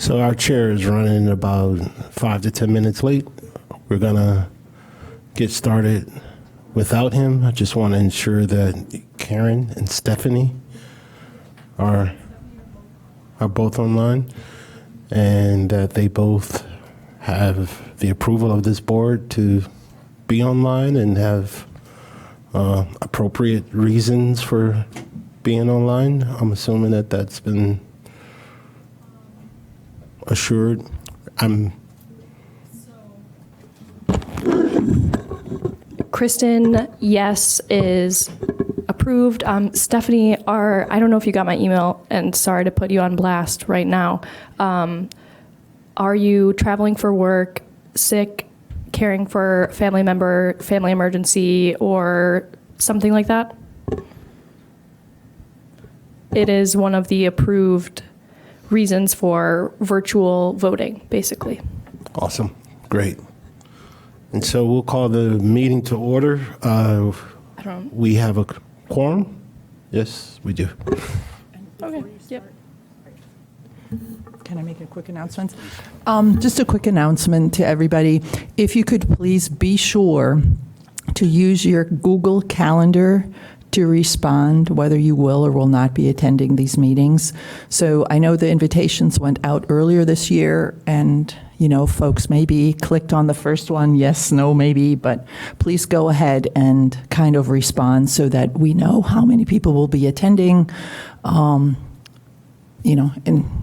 So our chair is running about 5 to 10 minutes late. We're gonna get started without him. I just want to ensure that Karen and Stephanie are both online and that they both have the approval of this board to be online and have appropriate reasons for being online. I'm assuming that that's been assured. Kristen, yes, is approved. Stephanie, I don't know if you got my email, and sorry to put you on blast right now. Are you traveling for work, sick, caring for family member, family emergency, or something like that? It is one of the approved reasons for virtual voting, basically. Awesome. Great. And so we'll call the meeting to order. We have a quorum? Yes, we do. Okay. Yep. Can I make a quick announcement? Just a quick announcement to everybody. If you could please be sure to use your Google Calendar to respond whether you will or will not be attending these meetings. So I know the invitations went out earlier this year, and folks maybe clicked on the first one, yes, no, maybe, but please go ahead and kind of respond so that we know how many people will be attending, and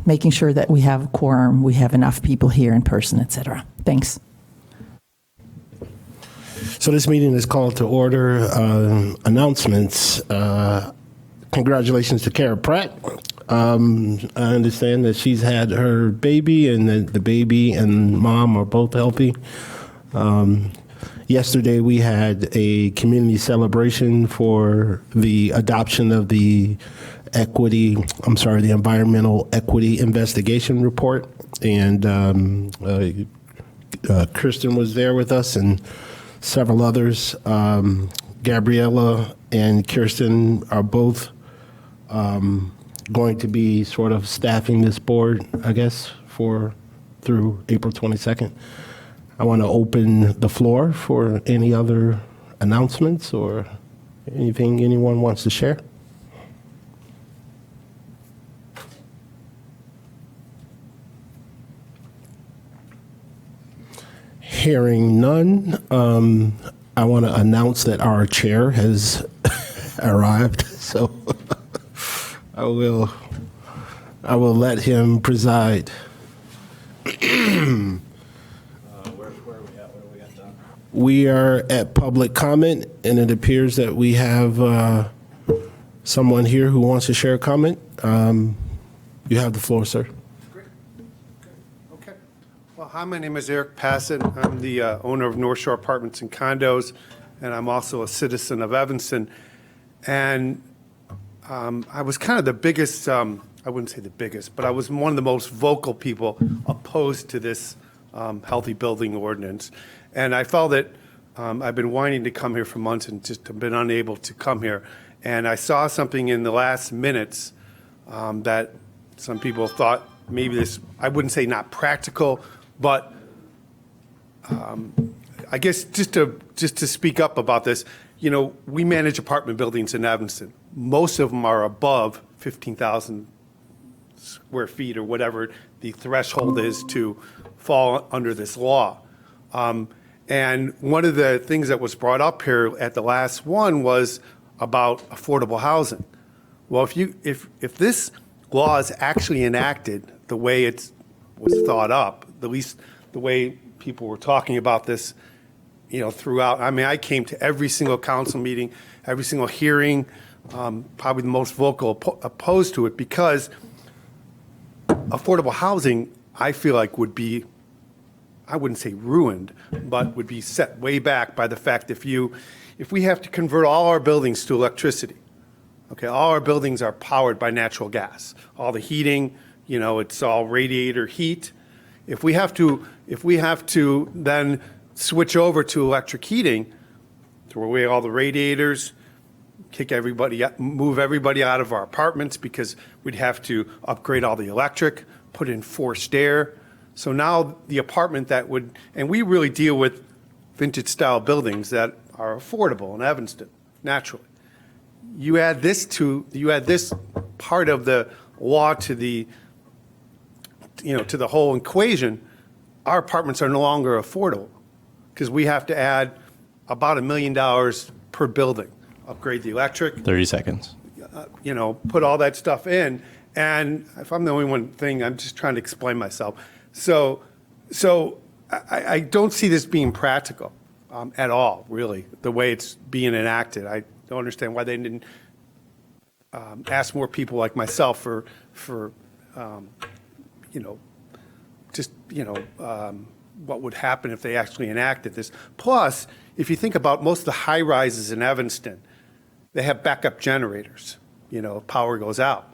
making sure that we have a quorum, we have enough people here in person, et cetera. Thanks. So this meeting is called to order. Announcements. Congratulations to Kara Pratt. I understand that she's had her baby and that the baby and mom are both healthy. Yesterday we had a community celebration for the adoption of the environmental equity investigation report. And Kristen was there with us and several others. Gabriella and Kirsten are both going to be sort of staffing this board, I guess, through April 22nd. I want to open the floor for any other announcements or anything anyone wants to share. Hearing none, I want to announce that our chair has arrived, so I will let him preside. Where are we at? What do we got done? We are at public comment, and it appears that we have someone here who wants to share a comment. You have the floor, sir. Hi, my name is Eric Passett. I'm the owner of North Shore Apartments and Condos, and I'm also a citizen of Evanston. And I was kind of the biggest, I wouldn't say the biggest, but I was one of the most vocal people opposed to this healthy building ordinance. And I felt that I've been wanting to come here for months and just have been unable to come here. And I saw something in the last minutes that some people thought maybe this, I wouldn't say not practical, but I guess just to speak up about this, we manage apartment buildings in Evanston. Most of them are above 15,000 square feet or whatever the threshold is to fall under this law. And one of the things that was brought up here at the last one was about affordable housing. Well, if this law is actually enacted the way it was thought up, at least the way people were talking about this, throughout. I mean, I came to every single council meeting, every single hearing, probably the most vocal opposed to it, because affordable housing, I feel like would be, I wouldn't say ruined, but would be set way back by the fact if we have to convert all our buildings to electricity, okay, all our buildings are powered by natural gas, all the heating, it's all radiator heat. If we have to then switch over to electric heating, throw away all the radiators, move everybody out of our apartments because we'd have to upgrade all the electric, put in forced air. So now the apartment that would, and we really deal with vintage style buildings that are affordable in Evanston, naturally. You add this part of the law to the, to the whole equation, our apartments are no longer affordable because we have to add about $1 million per building, upgrade the electric, 30 seconds. put all that stuff in. And if I'm the only one thing, I'm just trying to explain myself. So I don't see this being practical at all, really, the way it's being enacted. I don't understand why they didn't ask more people like myself for what would happen if they actually enacted this. Plus, if you think about most of the high rises in Evanston, they have backup generators. If power goes out.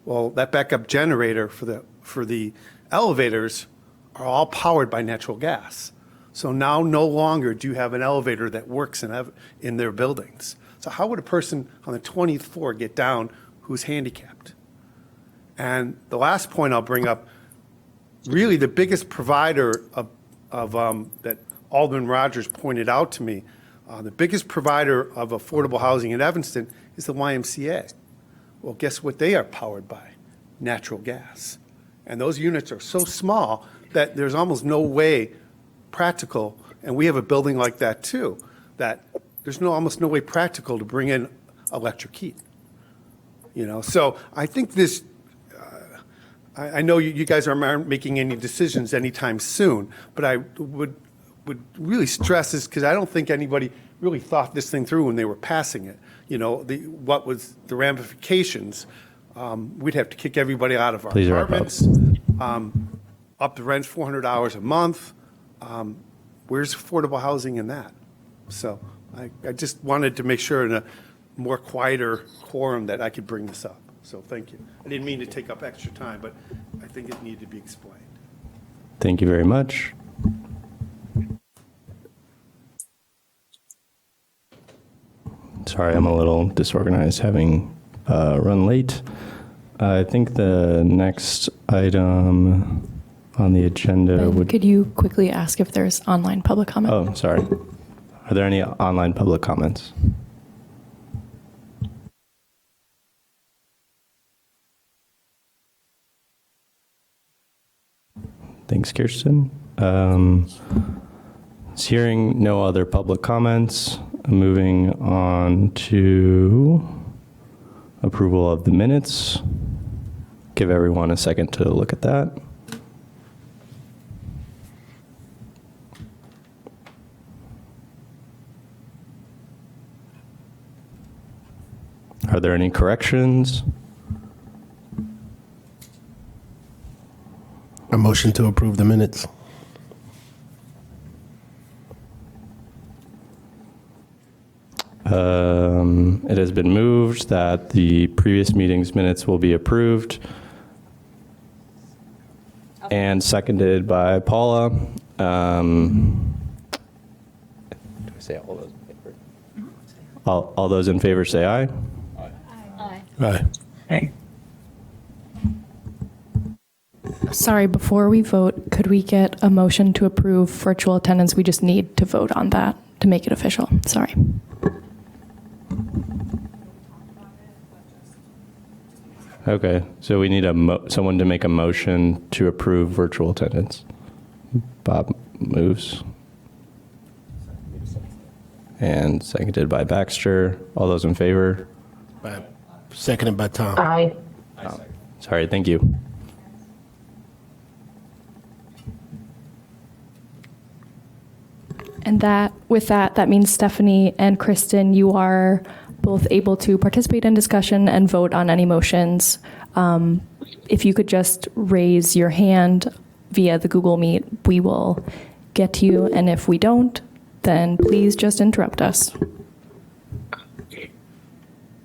Well, that backup generator for the elevators are all powered by natural gas. So now no longer do you have an elevator that works in their buildings. So how would a person on the 20th floor get down who's handicapped? And the last point I'll bring up, really the biggest provider of that Alderman Rogers pointed out to me, the biggest provider of affordable housing in Evanston is the YMCA. Well, guess what they are powered by? Natural gas. And those units are so small that there's almost no way practical, and we have a building like that too, that there's almost no way practical to bring in electric heat. So I think this, I know you guys aren't making any decisions anytime soon, but I would really stress this because I don't think anybody really thought this thing through when they were passing it. What was the ramifications? We'd have to kick everybody out of our Please wrap up. apartments, up the rent $400 a month. Where's affordable housing in that? So I just wanted to make sure in a more quieter quorum that I could bring this up. So thank you. I didn't mean to take up extra time, but I think it needed to be explained. Thank you very much. Sorry, I'm a little disorganized having run late. I think the next item on the agenda Ben, would... could you quickly ask if there's online public comment? Oh, sorry. Are there any online public comments? Thanks, Kirsten. Hearing no other public comments, moving on to approval of the minutes. Give everyone a second to look at that. Are there any corrections? A motion to approve the minutes. It has been moved that the previous meeting's minutes will be approved and seconded by Paula. Do I say all those in favor? All those in favor say aye. Aye. Sorry, before we vote, could we get a motion to approve virtual attendance? We just need to vote on that to make it official. Sorry. Okay, so we need someone to make a motion to approve virtual attendance. Bob moves. And seconded by Baxter. All those in favor? Seconded by Tom. Aye. Sorry, thank you. And with that means Stephanie and Kristen, you are both able to participate in discussion and vote on any motions. If you could just raise your hand via the Google Meet, we will get to you. And if we don't, then please just interrupt us.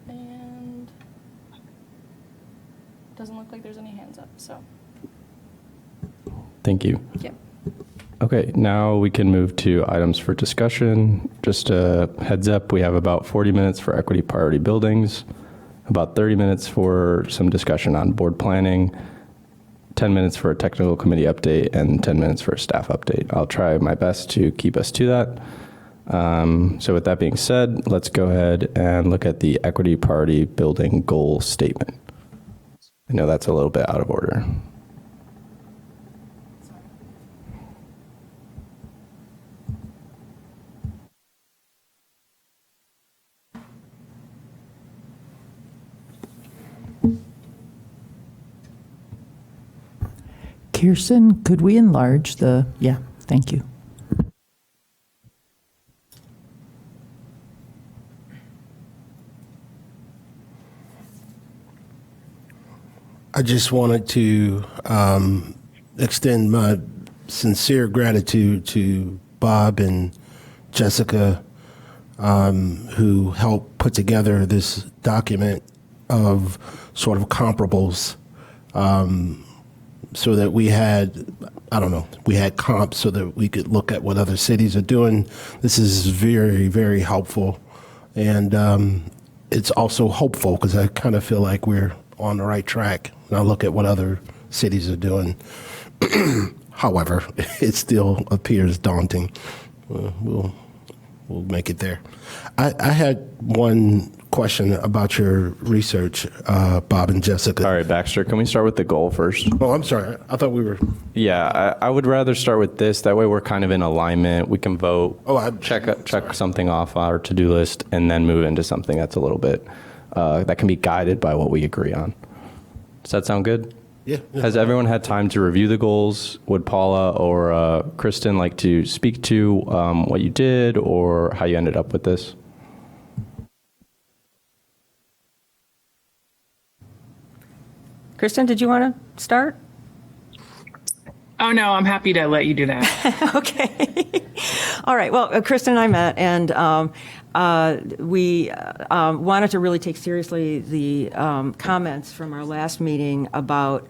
And doesn't look like there's any hands up, so. Thank you. Yep. Okay, now we can move to items for discussion. Just a heads up, we have about 40 minutes for equity priority buildings, about 30 minutes for some discussion on board planning, 10 minutes for a technical committee update, and 10 minutes for a staff update. I'll try my best to keep us to that. So with that being said, let's go ahead and look at the Equity Party Building Goal Statement. I know that's a little bit out of order. Kirsten, could we enlarge the, yeah, thank you. I just wanted to extend my sincere gratitude to Bob and Jessica, who helped put together this document of sort of comparables, so that we had, I don't know, we had comps so that we could look at what other cities are doing. This is very, very helpful. And it's also hopeful because I kind of feel like we're on the right track. And I look at what other cities are doing. However, it still appears daunting. We'll make it there. I had one question about your research, Bob and Jessica. All right, Baxter, can we start with the goal first? Oh, I'm sorry. I thought we were. Yeah, I would rather start with this. That way we're kind of in alignment. We can vote, check something off our to-do list, and then move into something that's a little bit, that can be guided by what we agree on. Does that sound good? Yeah. Has everyone had time to review the goals? Would Paula or Kristen like to speak to what you did or how you ended up with this? Kristen, did you want to start? Oh, no, I'm happy to let you do that. Okay. All right. Well, Kristen and I met, and we wanted to really take seriously the comments from our last meeting about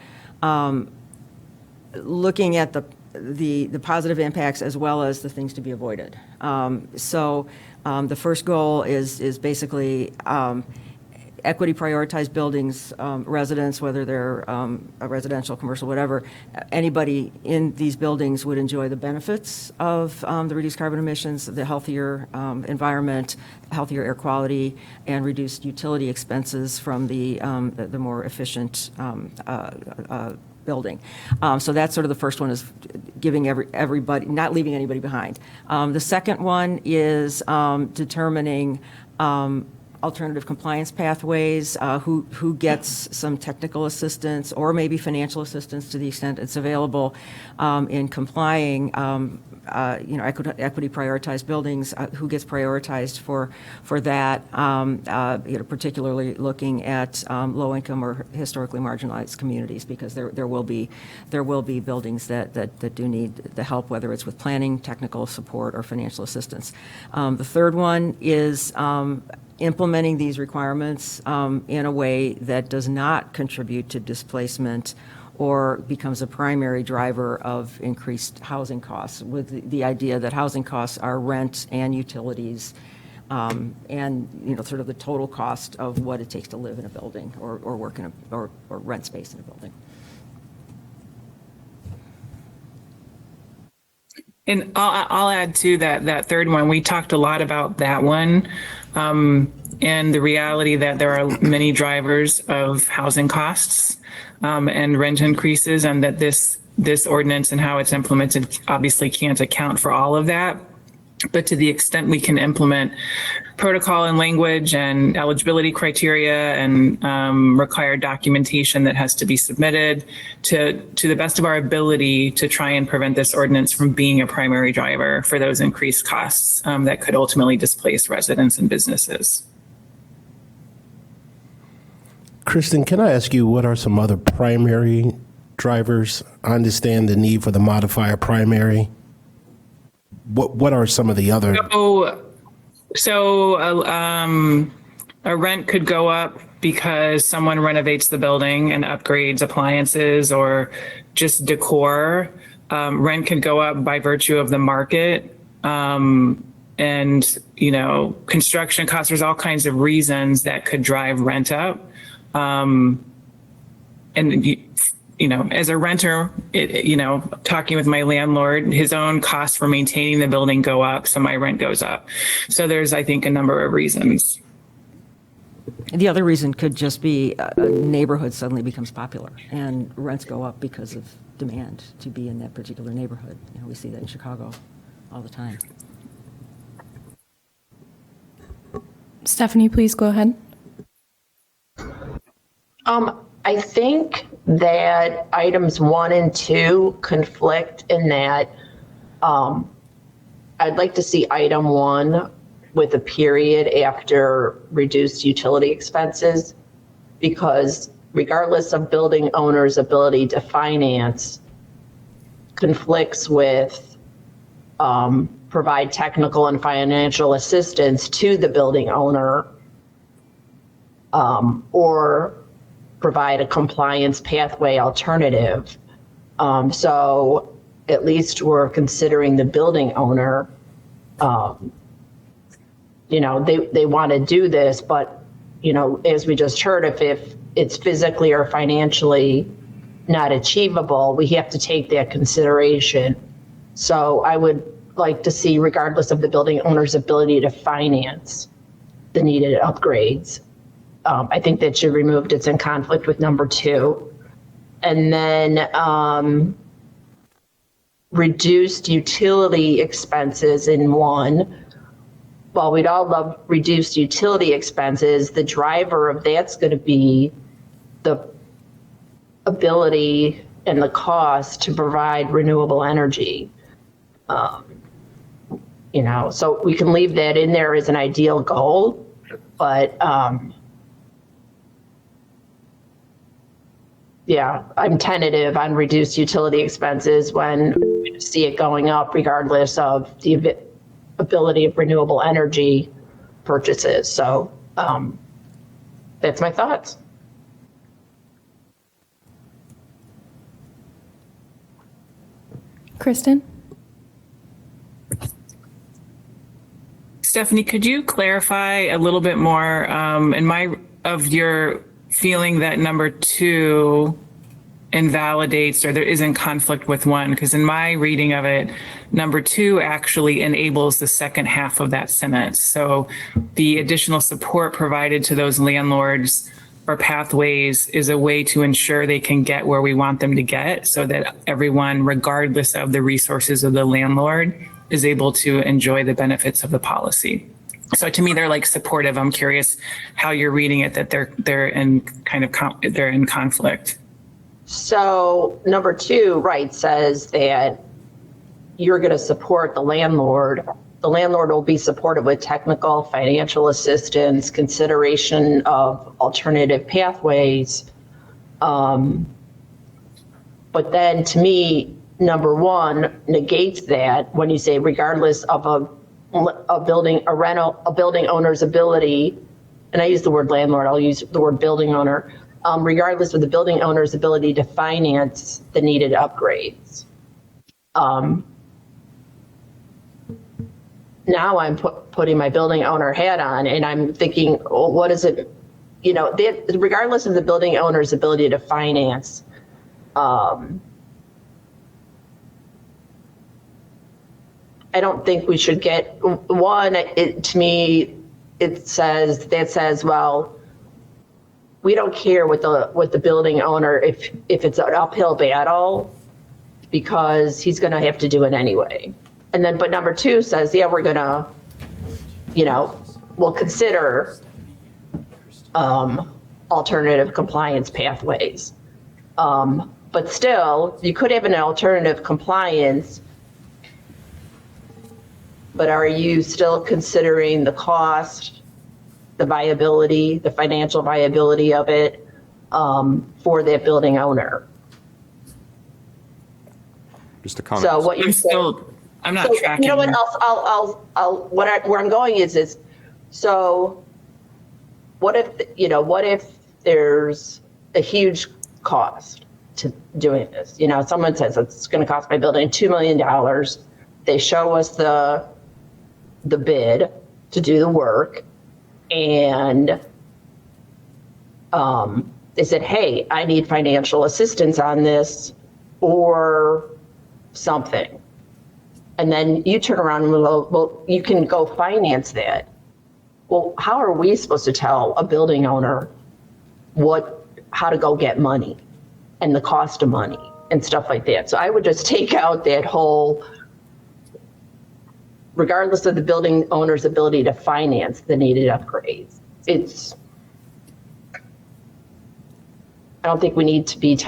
looking at the positive impacts as well as the things to be avoided. So the first goal is basically equity prioritized buildings, residents, whether they're a residential, commercial, whatever, anybody in these buildings would enjoy the benefits of the reduced carbon emissions, the healthier environment, healthier air quality, and reduced utility expenses from the more efficient building. So that's sort of the first one, is giving everybody, not leaving anybody behind. The second one is determining alternative compliance pathways, who gets some technical assistance or maybe financial assistance to the extent it's available in complying. Equity prioritized buildings, who gets prioritized for that, particularly looking at low-income or historically marginalized communities, because there will be buildings that do need the help, whether it's with planning, technical support, or financial assistance. The third one is implementing these requirements in a way that does not contribute to displacement or becomes a primary driver of increased housing costs, with the idea that housing costs are rent and utilities, and sort of the total cost of what it takes to live in a building or work in or rent space in a building. And I'll add to that third one. We talked a lot about that one, and the reality that there are many drivers of housing costs and rent increases, and that this ordinance and how it's implemented obviously can't account for all of that. But to the extent we can implement protocol and language and eligibility criteria and required documentation that has to be submitted to the best of our ability to try and prevent this ordinance from being a primary driver for those increased costs that could ultimately displace residents and businesses. Kristen, can I ask you, what are some other primary drivers? I understand the need for the modifier primary. What are some of the other? So a rent could go up because someone renovates the building and upgrades appliances or just decor. Rent could go up by virtue of the market. And, construction costs, there's all kinds of reasons that could drive rent up. And as a renter, talking with my landlord, his own costs for maintaining the building go up, so my rent goes up. So there's, I think, a number of reasons. The other reason could just be a neighborhood suddenly becomes popular and rents go up because of demand to be in that particular neighborhood. We see that in Chicago all the time. Stephanie, please go ahead. I think that items 1 and 2 conflict in that I'd like to see item 1 with a period after reduced utility expenses, because regardless of building owner's ability to finance, conflicts with provide technical and financial assistance to the building owner, or provide a compliance pathway alternative. So at least we're considering the building owner. They want to do this, but, as we just heard, if it's physically or financially not achievable, we have to take that consideration. So I would like to see, regardless of the building owner's ability to finance the needed upgrades, I think that should be removed. It's in conflict with number 2. And then reduced utility expenses in 1. While we'd all love reduced utility expenses, the driver of that's going to be the ability and the cost to provide renewable energy. So we can leave that in there as an ideal goal, but I'm tentative on reduced utility expenses when we see it going up regardless of the ability of renewable energy purchases. So that's my thoughts. Kristen? Stephanie, could you clarify a little bit more of your feeling that number 2 invalidates or there is in conflict with 1? Because in my reading of it, number 2 actually enables the second half of that sentence. So the additional support provided to those landlords or pathways is a way to ensure they can get where we want them to get, so that everyone, regardless of the resources of the landlord, is able to enjoy the benefits of the policy. So to me, they're like supportive. I'm curious how you're reading it, that they're in conflict. So number 2, right, says that you're going to support the landlord. The landlord will be supported with technical, financial assistance, consideration of alternative pathways. But then to me, number 1 negates that when you say regardless of a building owner's ability, and I use the word landlord, I'll use the word building owner, regardless of the building owner's ability to finance the needed upgrades. Now I'm putting my building owner hat on and I'm thinking, well, what is it, regardless of the building owner's ability to finance, I don't think we should get, to me, it says, well, we don't care with the building owner if it's an uphill battle, because he's going to have to do it anyway. And then, but number 2 says, we're going to, we'll consider alternative compliance pathways. But still, you could have an alternative compliance, but are you still considering the cost, the viability, the financial viability of it for that building owner? Just a comment. So what you're saying. I'm not tracking. You know what else? Where I'm going is so what if there's a huge cost to doing this? Someone says it's going to cost my building $2 million. They show us the bid to do the work, and they said, hey, I need financial assistance on this or something. And then you turn around and go, well, you can go finance that. Well, how are we supposed to tell a building owner how to go get money and the cost of money and stuff like that? So I would just take out that whole, regardless of the building owner's ability to finance the needed upgrades. I don't think we need to be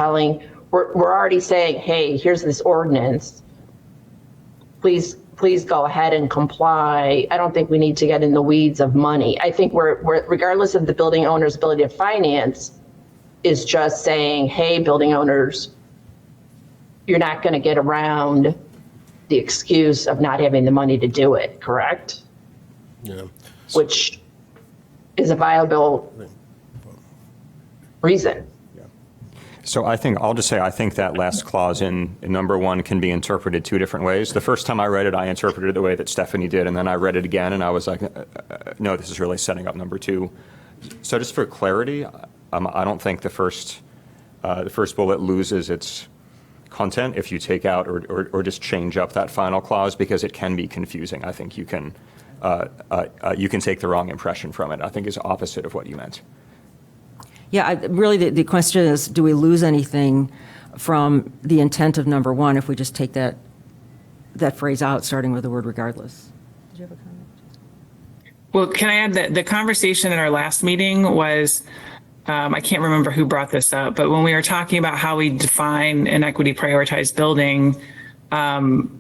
we're already saying, hey, here's this ordinance. Please go ahead and comply. I don't think we need to get in the weeds of money. I think we're regardless of the building owner's ability to finance, is just saying, hey, building owners, you're not going to get around the excuse of not having the money to do it, correct? Yeah. Which is a viable reason. So I think that last clause in number 1 can be interpreted 2 different ways. The first time I read it, I interpreted it the way that Stephanie did, and then I read it again, and I was like, no, this is really setting up number 2. So just for clarity, I don't think the first bullet loses its content if you take out or just change up that final clause, because it can be confusing. I think you can take the wrong impression from it. I think it's opposite of what you meant. Yeah, really, the question is, do we lose anything from the intent of number 1 if we just take that phrase out, starting with the word regardless? Did you have a comment? Well, can I add that the conversation at our last meeting was, I can't remember who brought this up, but when we were talking about how we define an equity prioritized building, and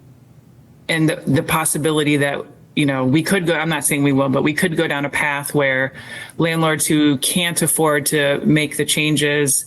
the possibility that, we could go, I'm not saying we will, but we could go down a path where landlords who can't afford to make the changes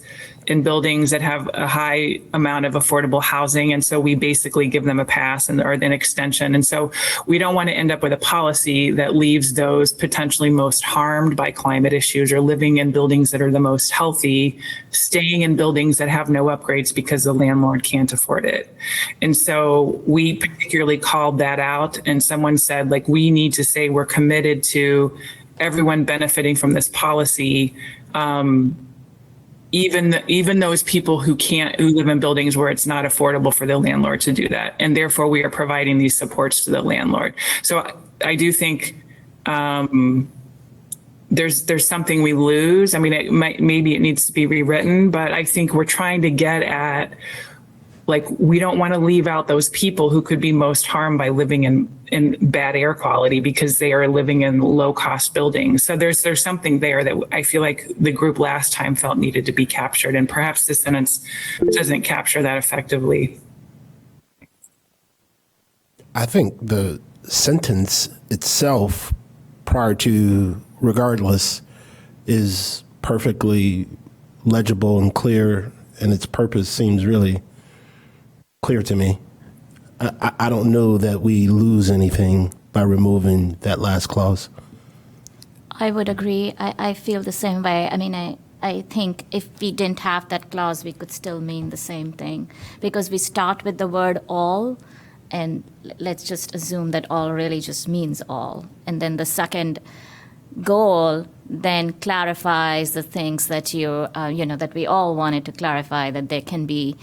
in buildings that have a high amount of affordable housing, and so we basically give them a pass or an extension. And so we don't want to end up with a policy that leaves those potentially most harmed by climate issues or living in buildings that are the most healthy, staying in buildings that have no upgrades because the landlord can't afford it. And so we particularly called that out, and someone said, like, we need to say we're committed to everyone benefiting from this policy, even those people who live in buildings where it's not affordable for the landlord to do that. And therefore we are providing these supports to the landlord. So I do think there's something we lose. I mean, maybe it needs to be rewritten, but I think we're trying to get at, like, we don't want to leave out those people who could be most harmed by living in bad air quality because they are living in low cost buildings. So there's something there that I feel like the group last time felt needed to be captured, and perhaps this sentence doesn't capture that effectively. I think the sentence itself prior to regardless is perfectly legible and clear, and its purpose seems really clear to me. I don't know that we lose anything by removing that last clause. I would agree. I feel the same way. I mean, I think if we didn't have that clause, we could still mean the same thing, because we start with the word all, and let's just assume that all really just means all. And then the second goal then clarifies the things that that we all wanted to clarify, that there can be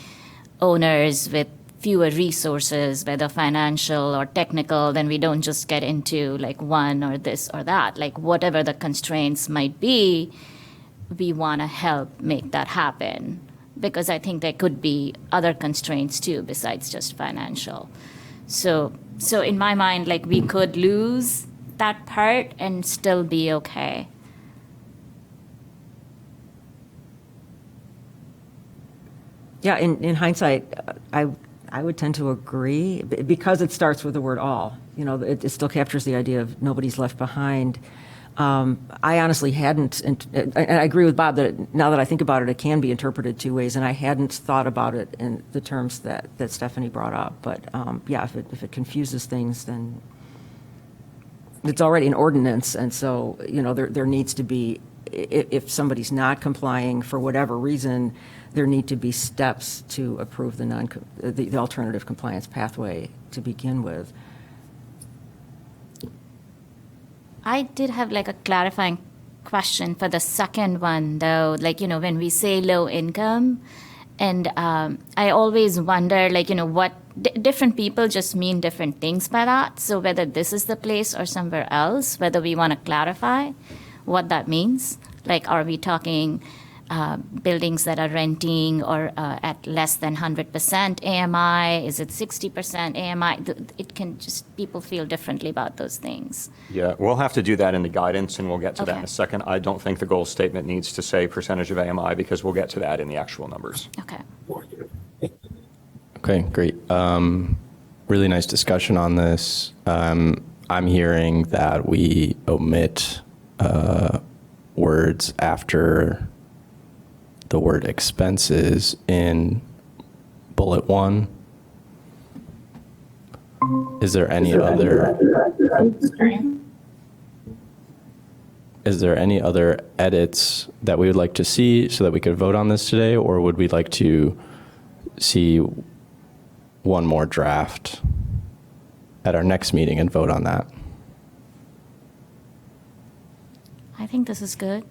owners with fewer resources, whether financial or technical, then we don't just get into like one or this or that. Like, whatever the constraints might be, we want to help make that happen, because I think there could be other constraints too besides just financial. So in my mind, like, we could lose that part and still be okay. Yeah, in hindsight, I would tend to agree, because it starts with the word all. It still captures the idea of nobody's left behind. I honestly hadn't, and I agree with Bob that now that I think about it, it can be interpreted 2 ways, and I hadn't thought about it in the terms that Stephanie brought up. But yeah, if it confuses things, then it's already an ordinance, and so there needs to be, if somebody's not complying for whatever reason, there need to be steps to approve the alternative compliance pathway to begin with. I did have like a clarifying question for the second one, though. Like, when we say low income, and I always wonder, like, what different people just mean different things by that. So whether this is the place or somewhere else, whether we want to clarify what that means. Like, are we talking buildings that are renting or at less than 100% AMI? Is it 60% AMI? It can just, people feel differently about those things. Yeah, we'll have to do that in the guidance, and we'll get to that in Okay. a second. I don't think the goal statement needs to say percentage of AMI, because we'll get to that in the actual numbers. Okay. Okay, great. Really nice discussion on this. I'm hearing that we omit words after the word expenses in bullet 1. Is there any other edits that we would like to see so that we could vote on this today, or would we like to see one more draft at our next meeting and vote on that? I think this is good.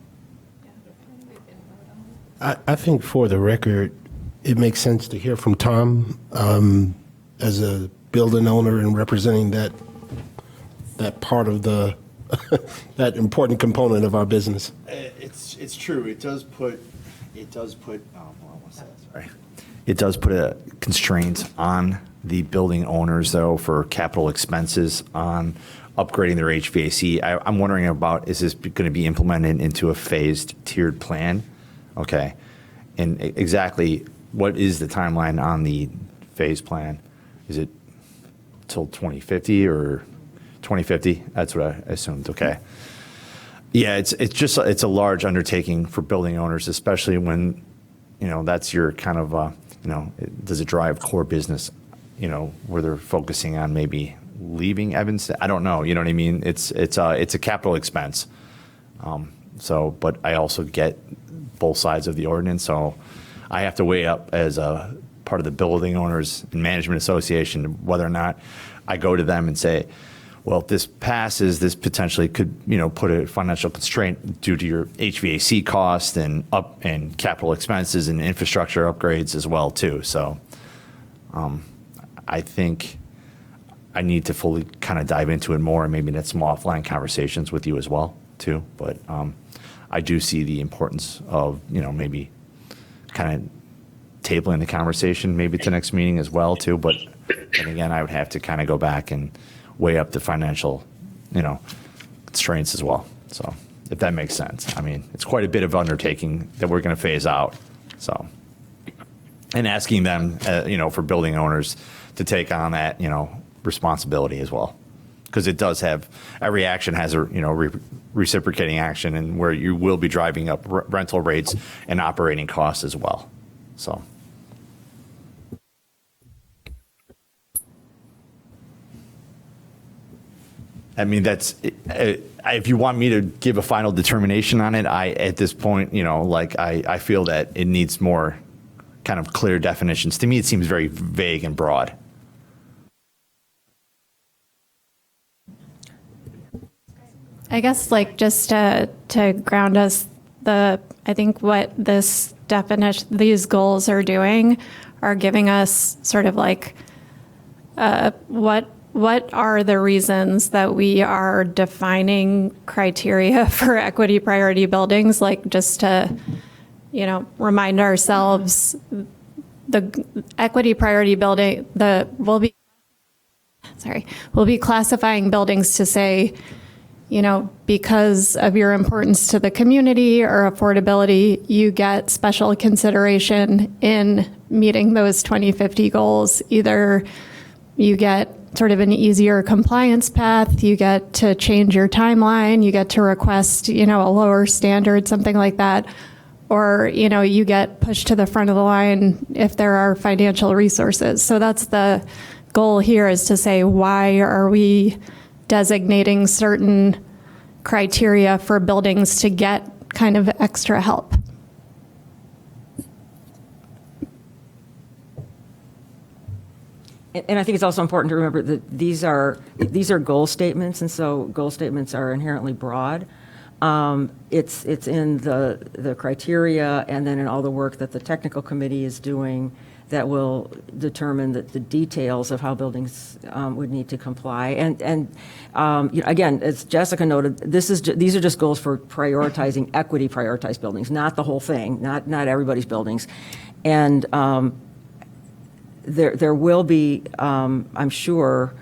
I think for the record, it makes sense to hear from Tom as a building owner and representing that part of the that important component of our business. It's true. It does put a constraint on the building owners, though, for capital expenses on upgrading their HVAC. I'm wondering about, is this going to be implemented into a phased tiered plan? Okay. And exactly what is the timeline on the phase plan? Is it till 2050 or 2050? That's what I assumed. Okay. Yeah, it's a large undertaking for building owners, especially when, that's your kind of, does it drive core business, where they're focusing on maybe leaving Evanston? I don't know. You know what I mean? It's a capital expense. But I also get both sides of the ordinance, so I have to weigh up as a part of the building owners and management association whether or not I go to them and say, well, if this passes, this potentially could, put a financial constraint due to your HVAC cost and capital expenses and infrastructure upgrades as well too. So I think I need to fully kind of dive into it more, and maybe that's some offline conversations with you as well too. But I do see the importance of, maybe kind of tabling the conversation maybe to next meeting as well too. But then again, I would have to kind of go back and weigh up the financial, constraints as well. So if that makes sense. I mean, it's quite a bit of undertaking that we're going to phase out. So, and asking them, for building owners to take on that, responsibility as well. Because it does have, every action has a, reciprocating action, and where you will be driving up rental rates and operating costs as well. So. I mean, that's, if you want me to give a final determination on it, at this point, I feel that it needs more kind of clear definitions. To me, it seems very vague and broad. I guess, just to ground us, I think what this definition, these goals are doing, are giving us sort of what are the reasons that we are defining criteria for equity priority buildings, just to, remind ourselves, the equity priority building, we'll be classifying buildings to say, because of your importance to the community or affordability, you get special consideration in meeting those 2050 goals. Either you get sort of an easier compliance path, you get to change your timeline, you get to request, a lower standard, something like that. Or, you get pushed to the front of the line if there are financial resources. So that's the goal here, is to say, why are we designating certain criteria for buildings to get kind of extra help? And I think it's also important to remember that these are goal statements, and so goal statements are inherently broad. It's in the criteria and then in all the work that the technical committee is doing that will determine the details of how buildings would need to comply. And you know, again, as Jessica noted, these are just goals for prioritizing equity prioritized buildings, not the whole thing, not everybody's buildings. And there will be, I'm sure,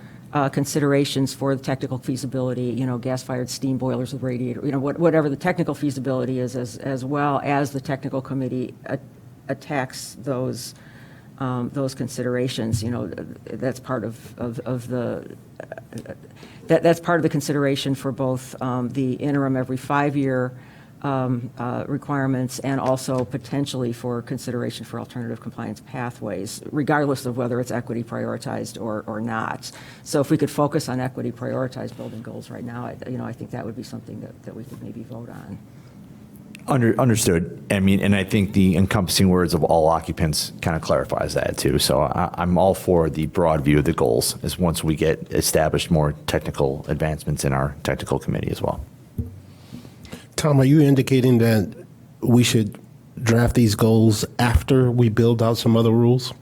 considerations for the technical feasibility, you know, gas-fired steam boilers with radiator, you know, whatever the technical feasibility is, as well as the technical committee attacks those considerations. You know, that's part of the that's part of the consideration for both the interim every 5-year requirements and also potentially for consideration for alternative compliance pathways, regardless of whether it's equity prioritized or not. So if we could focus on equity prioritized building goals right now, I think that would be something that we could maybe vote on. Understood. I mean, and I think the encompassing words of all occupants kind of clarifies that too. So I'm all for the broad view of the goals as once we get established more technical advancements in our technical committee as well. Tom, are you indicating that we should draft these goals after we build out some other rules?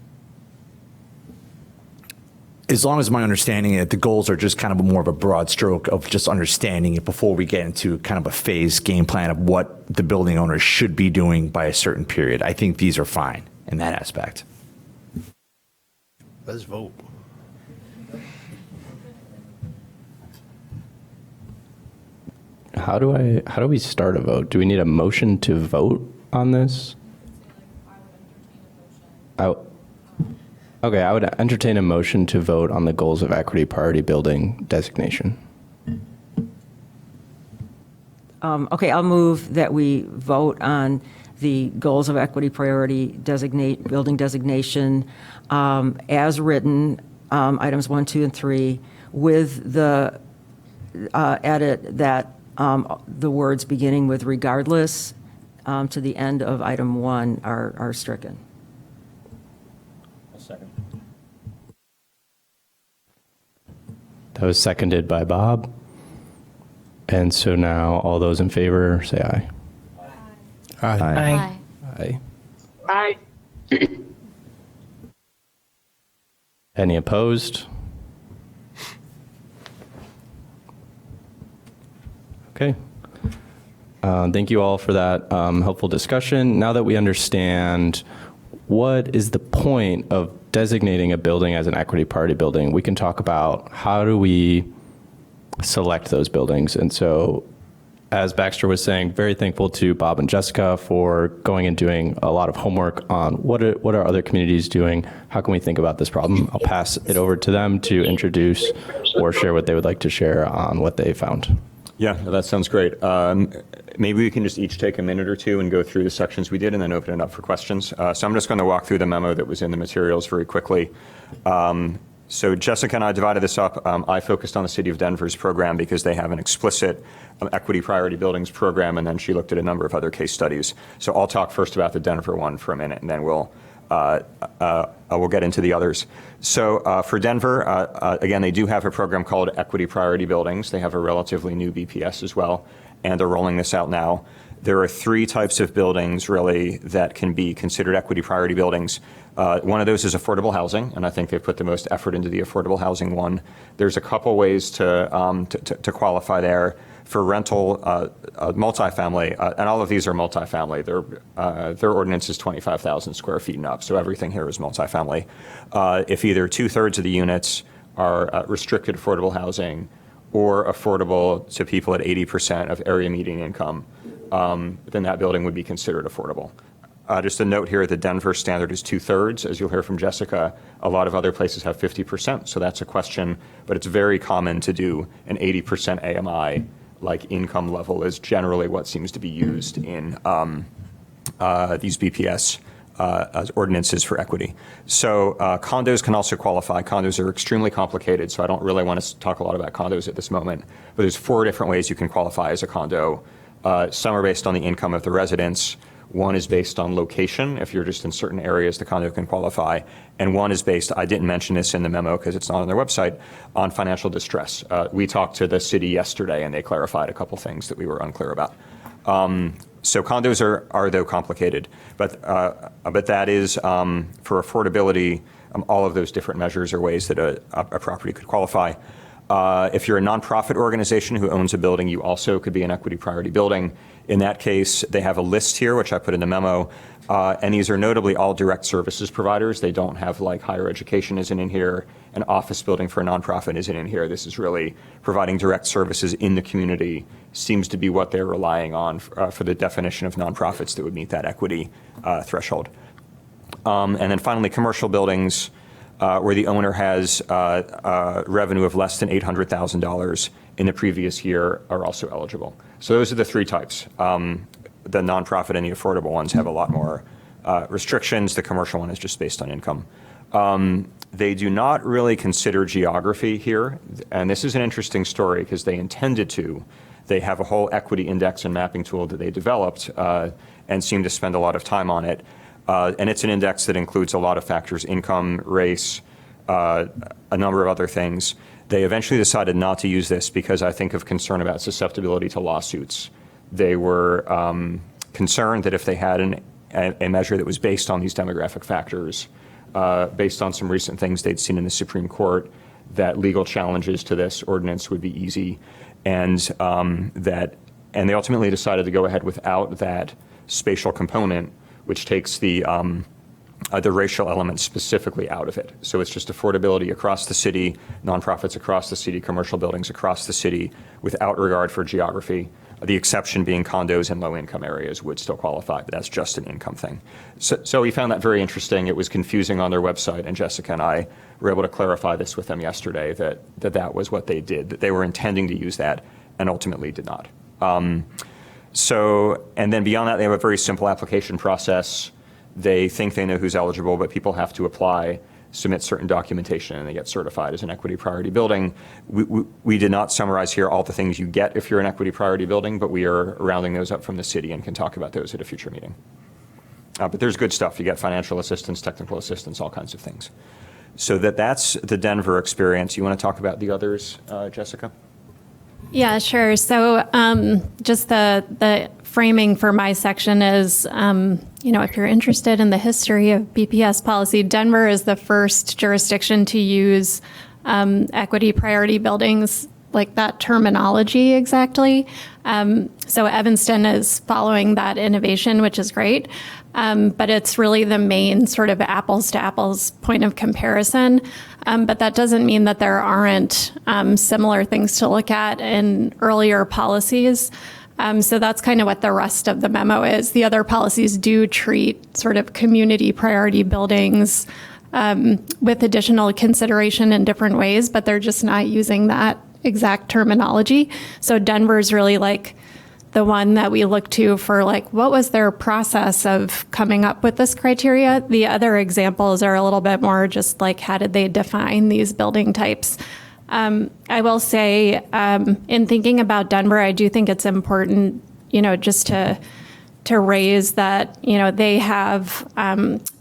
As long as my understanding that the goals are just kind of more of a broad stroke of just understanding it before we get into kind of a phased game plan of what the building owners should be doing by a certain period. I think these are fine in that aspect. Let's vote. How do we start a vote? Do we need a motion to vote on this? Okay, I would entertain a motion to vote on the goals of equity priority building designation. Okay, I'll move that we vote on the goals of equity priority building designation as written, items 1, 2, and 3, with the edit that the words beginning with regardless to the end of item 1 are stricken. That was seconded by Bob. And so now all those in favor say aye. Aye. Aye. Aye. Aye. Any opposed? Okay. Thank you all for that helpful discussion. Now that we understand what is the point of designating a building as an equity priority building, we can talk about how do we select those buildings. And so, as Baxter was saying, very thankful to Bob and Jessica for going and doing a lot of homework on what are other communities doing? How can we think about this problem? I'll pass it over to them to introduce or share what they would like to share on what they found. Yeah, that sounds great. Maybe we can just each take a minute or two and go through the sections we did and then open it up for questions. So I'm just going to walk through the memo that was in the materials very quickly. So Jessica and I divided this up. I focused on the City of Denver's program because they have an explicit equity priority buildings program, and then she looked at a number of other case studies. So I'll talk first about the Denver one for a minute, and then we'll get into the others. So for Denver, again, they do have a program called Equity Priority Buildings. They have a relatively new BPS as well, and they're rolling this out now. There are 3 types of buildings, really, that can be considered equity priority buildings. One of those is affordable housing, and I think they've put the most effort into the affordable housing one. There's a couple ways to qualify there. For rental, multifamily, and all of these are multifamily. Their ordinance is 25,000 square feet and up, so everything here is multifamily. If either 2/3 of the units are restricted affordable housing or affordable to people at 80% of area median income, then that building would be considered affordable. Just a note here, the Denver standard is 2/3. As you'll hear from Jessica, a lot of other places have 50%, so that's a question, but it's very common to do an 80% AMI, like income level is generally what seems to be used in these BPS as ordinances for equity. So condos can also qualify. Condos are extremely complicated, so I don't really want to talk a lot about condos at this moment, but there's 4 different ways you can qualify as a condo. Some are based on the income of the residents. One is based on location. If you're just in certain areas, the condo can qualify. And one is based, I didn't mention this in the memo because it's not on their website, on financial distress. We talked to the city yesterday and they clarified a couple things that we were unclear about. So condos are though complicated, but that is for affordability. All of those different measures are ways that a property could qualify. If you're a nonprofit organization who owns a building, you also could be an equity priority building. In that case, they have a list here, which I put in the memo, and these are notably all direct services providers. They don't have like higher education isn't in here, an office building for a nonprofit isn't in here. This is really providing direct services in the community, seems to be what they're relying on for the definition of nonprofits that would meet that equity threshold. And then finally, commercial buildings where the owner has revenue of less than $800,000 in the previous year are also eligible. So those are the three types. The nonprofit and the affordable ones have a lot more restrictions. The commercial one is just based on income. They do not really consider geography here. And this is an interesting story because they intended to. They have a whole equity index and mapping tool that they developed and seem to spend a lot of time on it. And it's an index that includes a lot of factors, income, race, a number of other things. They eventually decided not to use this because I think of concern about susceptibility to lawsuits. They were concerned that if they had a measure that was based on these demographic factors, based on some recent things they'd seen in the Supreme Court, that legal challenges to this ordinance would be easy. And they ultimately decided to go ahead without that spatial component, which takes the racial element specifically out of it. So it's just affordability across the city, nonprofits across the city, commercial buildings across the city, without regard for geography. The exception being condos in low-income areas would still qualify, but that's just an income thing. So we found that very interesting. It was confusing on their website, and Jessica and I were able to clarify this with them yesterday, that was what they did, that they were intending to use that and ultimately did not. And then beyond that, they have a very simple application process. They think they know who's eligible, but people have to apply, submit certain documentation, and they get certified as an equity priority building. We did not summarize here all the things you get if you're an equity priority building, but we are rounding those up from the city and can talk about those at a future meeting. But there's good stuff. You get financial assistance, technical assistance, all kinds of things. So that's the Denver experience. You want to talk about the others, Jessica? Yeah, sure. So just the framing for my section is, if you're interested in the history of BPS policy, Denver is the first jurisdiction to use equity priority buildings, like that terminology exactly. So Evanston is following that innovation, which is great. But it's really the main sort of apples to apples point of comparison. But that doesn't mean that there aren't similar things to look at in earlier policies. So that's kind of what the rest of the memo is. The other policies do treat sort of community priority buildings with additional consideration in different ways, but they're just not using that exact terminology. So Denver's really like the one that we look to for like, what was their process of coming up with this criteria? The other examples are a little bit more just like, how did they define these building types? I will say, in thinking about Denver, I do think it's important, just to raise that,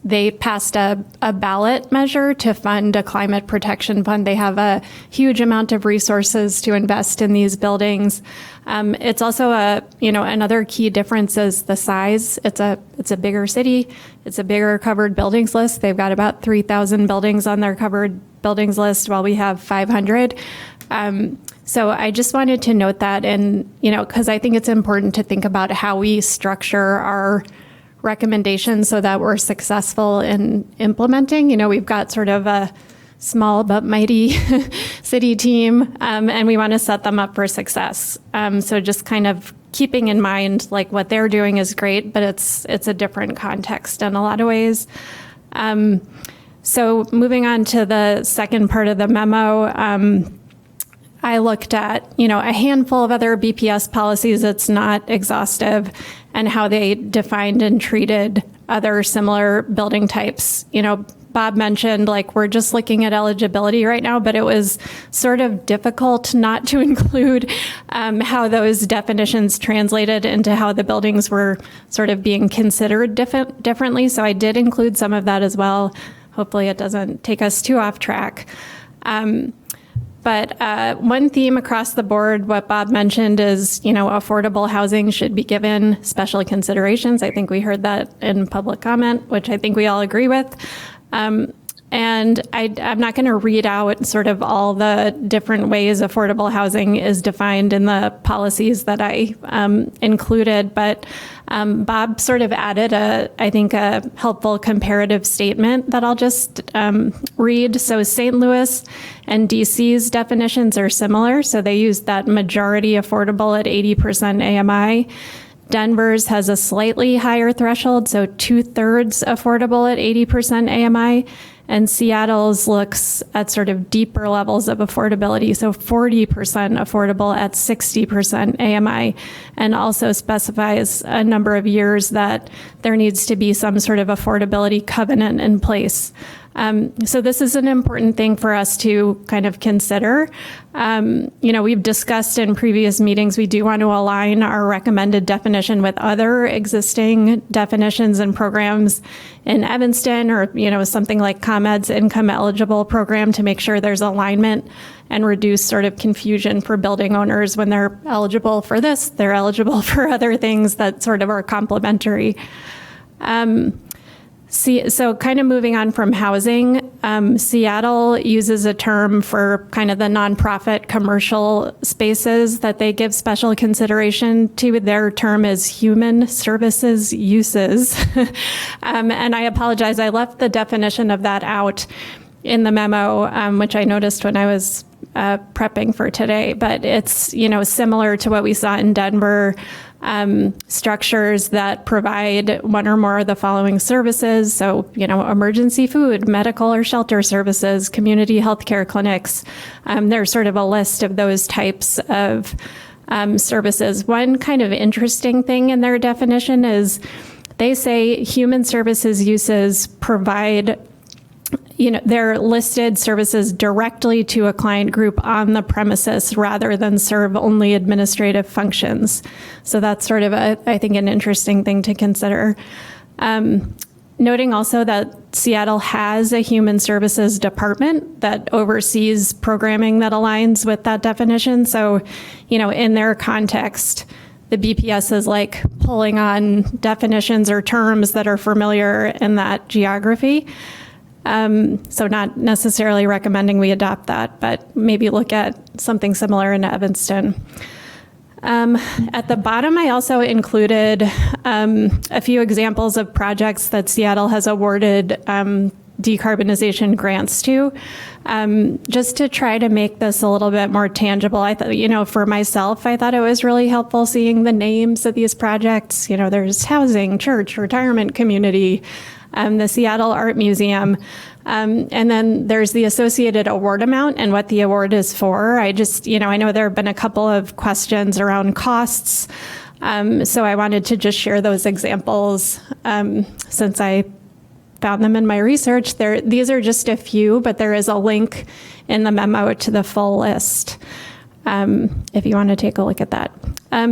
they passed a ballot measure to fund a climate protection fund. They have a huge amount of resources to invest in these buildings. It's also another key difference is the size. It's a bigger city. It's a bigger covered buildings list. They've got about 3,000 buildings on their covered buildings list while we have 500. So I just wanted to note that, and, because I think it's important to think about how we structure our recommendations so that we're successful in implementing. We've got sort of a small but mighty city team, and we want to set them up for success. So just kind of keeping in mind, like, what they're doing is great, but it's a different context in a lot of ways. So moving on to the second part of the memo, I looked at, a handful of other BPS policies. It's not exhaustive, and how they defined and treated other similar building types. Bob mentioned, like, we're just looking at eligibility right now, but it was sort of difficult not to include how those definitions translated into how the buildings were sort of being considered differently. So I did include some of that as well. Hopefully it doesn't take us too off track. But one theme across the board, what Bob mentioned is, affordable housing should be given special considerations. I think we heard that in public comment, which I think we all agree with. And I'm not going to read out sort of all the different ways affordable housing is defined in the policies that I included, but Bob sort of added I think a helpful comparative statement that I'll just read. So St. Louis and DC's definitions are similar. So they use that majority affordable at 80% AMI. Denver's has a slightly higher threshold, so 2/3 affordable at 80% AMI. And Seattle's looks at sort of deeper levels of affordability, so 40% affordable at 60% AMI, and also specifies a number of years that there needs to be some sort of affordability covenant in place. So this is an important thing for us to kind of consider. We've discussed in previous meetings, we do want to align our recommended definition with other existing definitions and programs in Evanston, or, something like ComEd's income eligible program, to make sure there's alignment and reduce sort of confusion for building owners when they're eligible for this, they're eligible for other things that sort of are complementary. So kind of moving on from housing, Seattle uses a term for kind of the nonprofit commercial spaces that they give special consideration to. Their term is human services uses. And I apologize, I left the definition of that out in the memo, which I noticed when I was prepping for today. But it's, similar to what we saw in Denver. Structures that provide one or more of the following services. So, emergency food, medical or shelter services, community healthcare clinics. There's sort of a list of those types of services. One kind of interesting thing in their definition is they say human services uses provide they're listed services directly to a client group on the premises rather than serve only administrative functions. So that's sort of, I think, an interesting thing to consider. Noting also that Seattle has a human services department that oversees programming that aligns with that definition. So, in their context, the BPS is like pulling on definitions or terms that are familiar in that geography. So not necessarily recommending we adopt that, but maybe look at something similar in Evanston. At the bottom, I also included a few examples of projects that Seattle has awarded decarbonization grants to, just to try to make this a little bit more tangible. I thought, for myself, I thought it was really helpful seeing the names of these projects. There's housing, church, retirement community, the Seattle Art Museum. And then there's the associated award amount and what the award is for. I just, I know there have been a couple of questions around costs. So I wanted to just share those examples since I found them in my research. These are just a few, but there is a link in the memo to the full list if you want to take a look at that.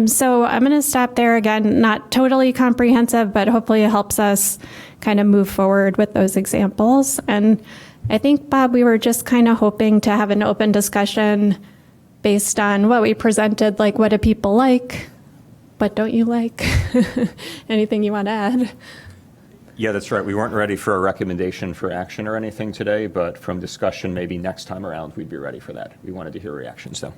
So I'm going to stop there. Again, not totally comprehensive, but hopefully it helps us kind of move forward with those examples. And I think, Bob, we were just kind of hoping to have an open discussion based on what we presented, like what do people like, what don't you like? Anything you want to add? Yeah, that's right. We weren't ready for a recommendation for action or anything today, but from discussion, maybe next time around, we'd be ready for that. We wanted to hear reactions, though.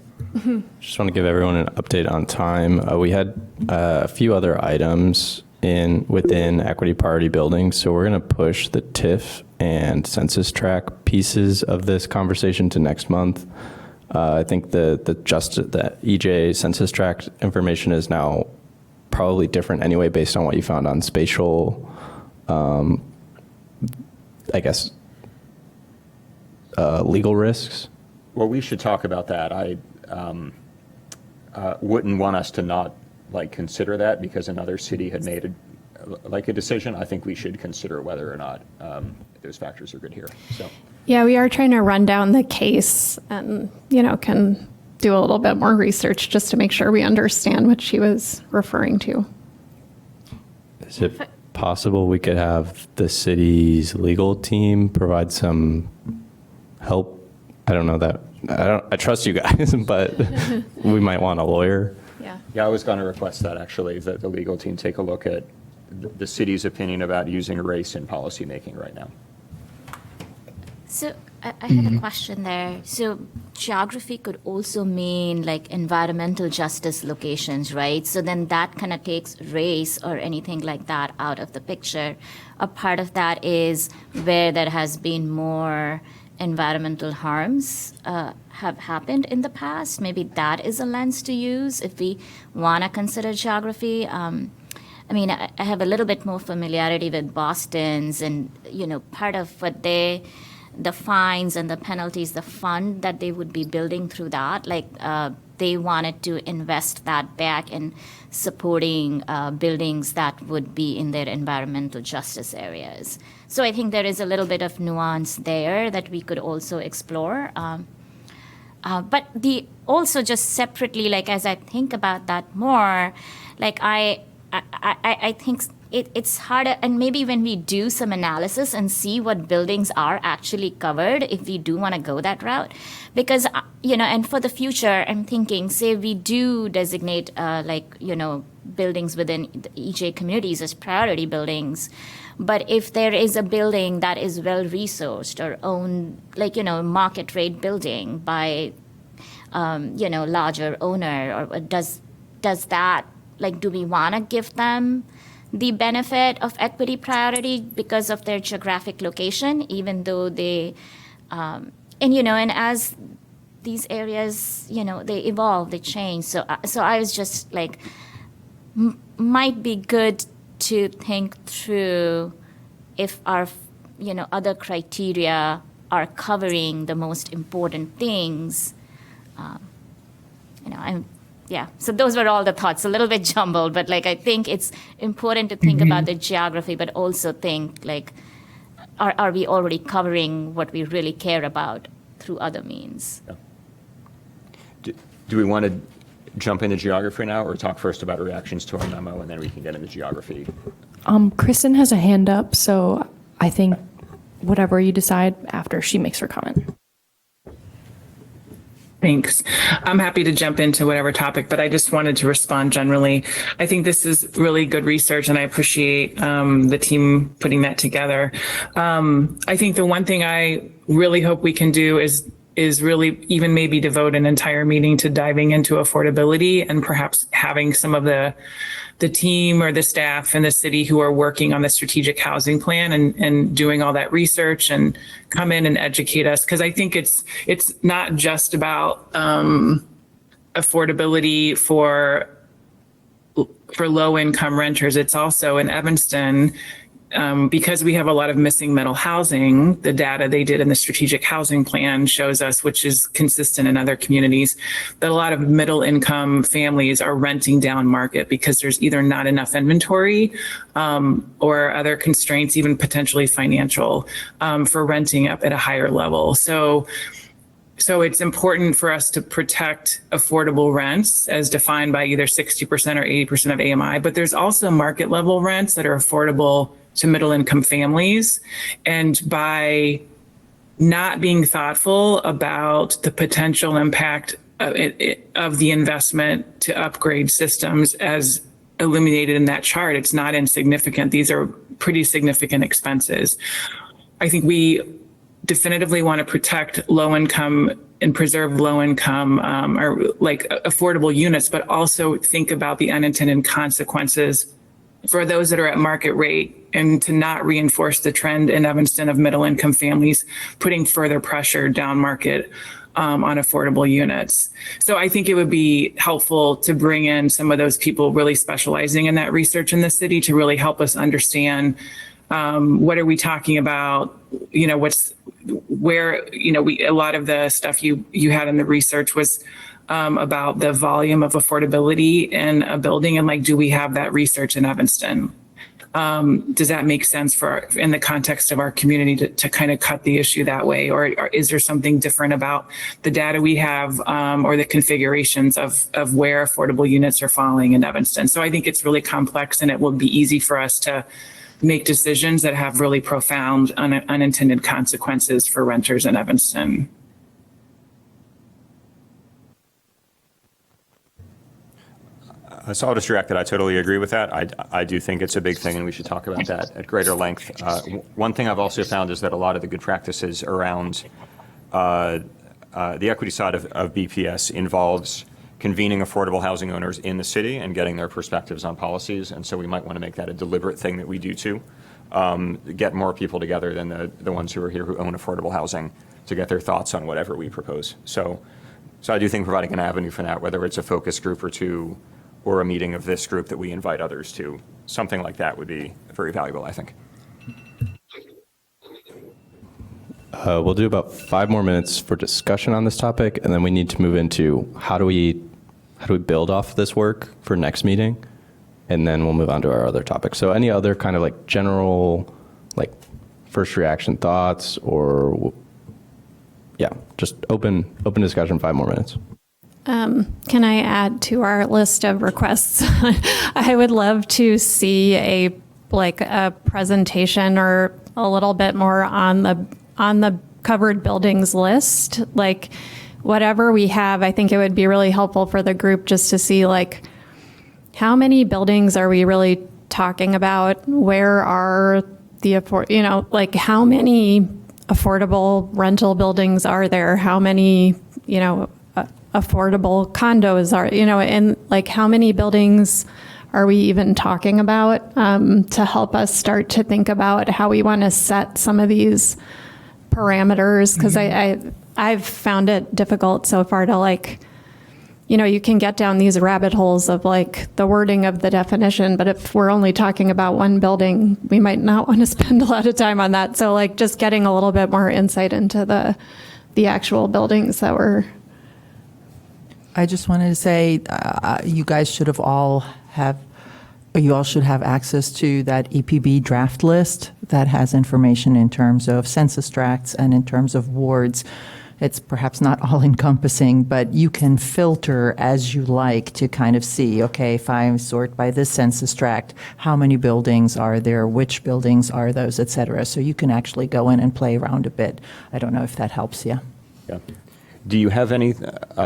Just want to give everyone an update on time. We had a few other items within Equity Party Building, so we're going to push the TIF and census tract pieces of this conversation to next month. I think the EJ census tract information is now probably different anyway, based on what you found on spatial. Legal risks. Well, we should talk about that. I wouldn't want us to not consider that, because another city had made like a decision, I think we should consider whether or not those factors are good here. So. Yeah, we are trying to run down the case and, can do a little bit more research just to make sure we understand what she was referring to. Is it possible we could have the city's legal team provide some help? I don't know that. I trust you guys, but we might want a lawyer. Yeah, I was going to request that actually, that the legal team take a look at the city's opinion about using race in policymaking right now. So I had a question there. So geography could also mean like environmental justice locations, right? So then that kind of takes race or anything like that out of the picture. A part of that is where there has been more environmental harms have happened in the past. Maybe that is a lens to use if we want to consider geography. I mean, I have a little bit more familiarity with Boston's, and part of what the fines and the penalties, the fund that they would be building through that, they wanted to invest that back in supporting buildings that would be in their environmental justice areas. So I think there is a little bit of nuance there that we could also explore. But also just separately, as I think about that more, I think it's harder, and maybe when we do some analysis and see what buildings are actually covered, if we do want to go that route, because and for the future, I'm thinking, say we do designate buildings within the EJ communities as priority buildings, but if there is a building that is well resourced or owned, market rate building by larger owner, or does that, do we want to give them the benefit of equity priority because of their geographic location, even though they, and as these areas, they evolve, they change. So I was just might be good to think through if our, other criteria are covering the most important things. So those were all the thoughts, a little bit jumbled, but I think it's important to think about the geography, but also think are we already covering what we really care about through other means? Yeah. Do we want to jump into geography now, or talk first about reactions to our memo, and then we can get into geography? Kristen has a hand up, so I think whatever you decide after she makes her comment. Thanks. I'm happy to jump into whatever topic, but I just wanted to respond generally. I think this is really good research, and I appreciate the team putting that together. I think the one thing I really hope we can do is really even maybe devote an entire meeting to diving into affordability, and perhaps having some of the team or the staff in the city who are working on the strategic housing plan and doing all that research and come in and educate us. Because I think it's not just about affordability for low income renters. It's also in Evanston, because we have a lot of missing middle housing. The data they did in the strategic housing plan shows us, which is consistent in other communities, that a lot of middle income families are renting down market because there's either not enough inventory or other constraints, even potentially financial, for renting up at a higher level. So it's important for us to protect affordable rents as defined by either 60% or 80% of AMI, but there's also market level rents that are affordable to middle income families. And by not being thoughtful about the potential impact of the investment to upgrade systems as illuminated in that chart, it's not insignificant. These are pretty significant expenses. I think we definitively want to protect low income and preserve low income or affordable units, but also think about the unintended consequences for those that are at market rate, and to not reinforce the trend in Evanston of middle income families putting further pressure down market on affordable units. So I think it would be helpful to bring in some of those people really specializing in that research in the city to really help us understand what are we talking about, a lot of the stuff you had in the research was about the volume of affordability in a building, and do we have that research in Evanston? Does that make sense in the context of our community to kind of cut the issue that way? Or is there something different about the data we have or the configurations of where affordable units are falling in Evanston? So I think it's really complex, and it will be easy for us to make decisions that have really profound unintended consequences for renters in Evanston. So I'll just direct that I totally agree with that. I do think it's a big thing, and we should talk about that at greater length. One thing I've also found is that a lot of the good practices around the equity side of BPS involves convening affordable housing owners in the city and getting their perspectives on policies. And so we might want to make that a deliberate thing that we do too. Get more people together than the ones who are here who own affordable housing to get their thoughts on whatever we propose. So I do think providing an avenue for that, whether it's a focus group or two, or a meeting of this group that we invite others to, something like that would be very valuable, I think. We'll do about 5 more minutes for discussion on this topic, and then we need to move into how do we build off this work for next meeting, and then we'll move on to our other topics. So any other kind of like general, like first reaction thoughts, or just open discussion, 5 more minutes. Can I add to our list of requests? I would love to see a presentation or a little bit more on the covered buildings list. Like whatever we have, I think it would be really helpful for the group just to see like how many buildings are we really talking about? Where are the how many affordable rental buildings are there? How many, affordable condos are, and like how many buildings are we even talking about to help us start to think about how we want to set some of these parameters? Because I've found it difficult so far to you can get down these rabbit holes of like the wording of the definition, but if we're only talking about one building, we might not want to spend a lot of time on that. So like just getting a little bit more insight into the actual buildings that we're. I just wanted to say, you guys should you all should have access to that EPB draft list that has information in terms of census tracts and in terms of wards. It's perhaps not all encompassing, but you can filter as you like to kind of see, okay, if I sort by this census tract, how many buildings are there, which buildings are those, et cetera. So you can actually go in and play around a bit. I don't know if that helps you. Yeah. Do you have any,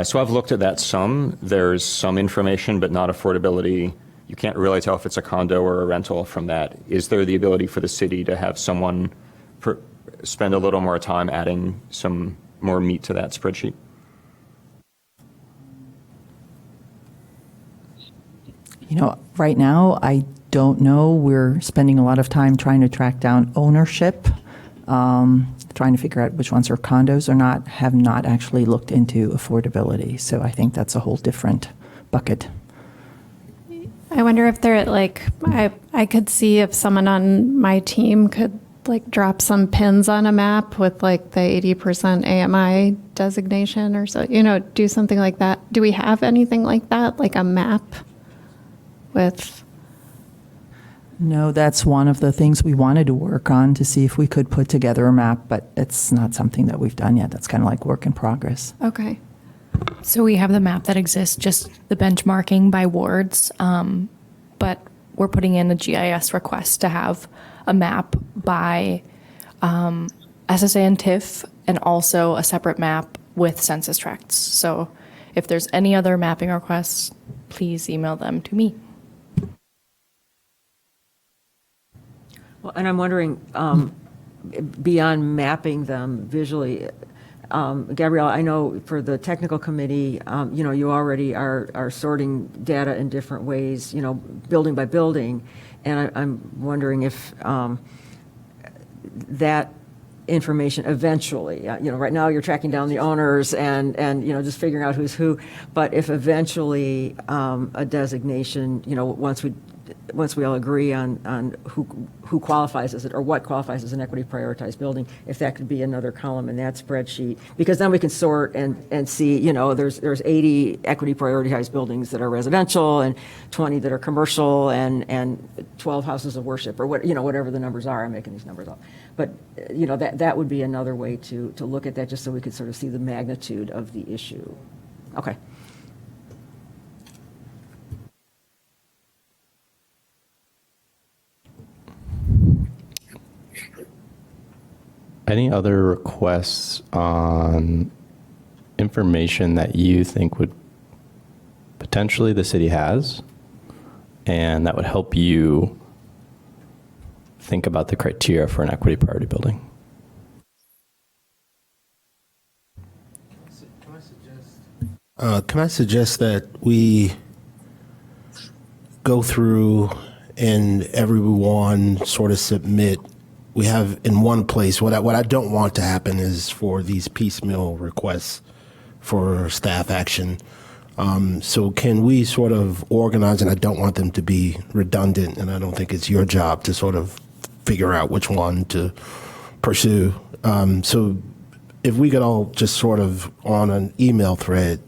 so I've looked at that some. There's some information, but not affordability. You can't really tell if it's a condo or a rental from that. Is there the ability for the city to have someone spend a little more time adding some more meat to that spreadsheet? Right now, I don't know. We're spending a lot of time trying to track down ownership. Trying to figure out which ones are condos or not, have not actually looked into affordability. So I think that's a whole different bucket. I wonder if they're I could see if someone on my team could drop some pins on a map with the 80% AMI designation or so, do something like that. Do we have anything like that, like a map with? No, that's one of the things we wanted to work on to see if we could put together a map, but it's not something that we've done yet. That's kind of like work in progress. Okay. So we have the map that exists, just the benchmarking by wards, but we're putting in a GIS request to have a map by SSA and TIF, and also a separate map with census tracts. So if there's any other mapping requests, please email them to me. Well, and I'm wondering, beyond mapping them visually, Gabrielle, I know for the technical committee, you already are sorting data in different ways, building by building, and I'm wondering if that information eventually, right now you're tracking down the owners and just figuring out who's who, but if eventually a designation, once we once we all agree on who qualifies as it, or what qualifies as an equity prioritized building, if that could be another column in that spreadsheet, because then we can sort and see, there's 80 equity prioritized buildings that are residential and 20 that are commercial and 12 houses of worship, or whatever the numbers are. I'm making these numbers up. But, that would be another way to look at that, just so we could sort of see the magnitude of the issue. Okay. Any other requests on information that you think would potentially the city has and that would help you think about the criteria for an equity priority building? Can I suggest that we go through and everyone sort of submit? We have in one place, what I don't want to happen is for these piecemeal requests for staff action. So can we sort of organize, and I don't want them to be redundant, and I don't think it's your job to sort of figure out which one to pursue. So if we could all just sort of on an email thread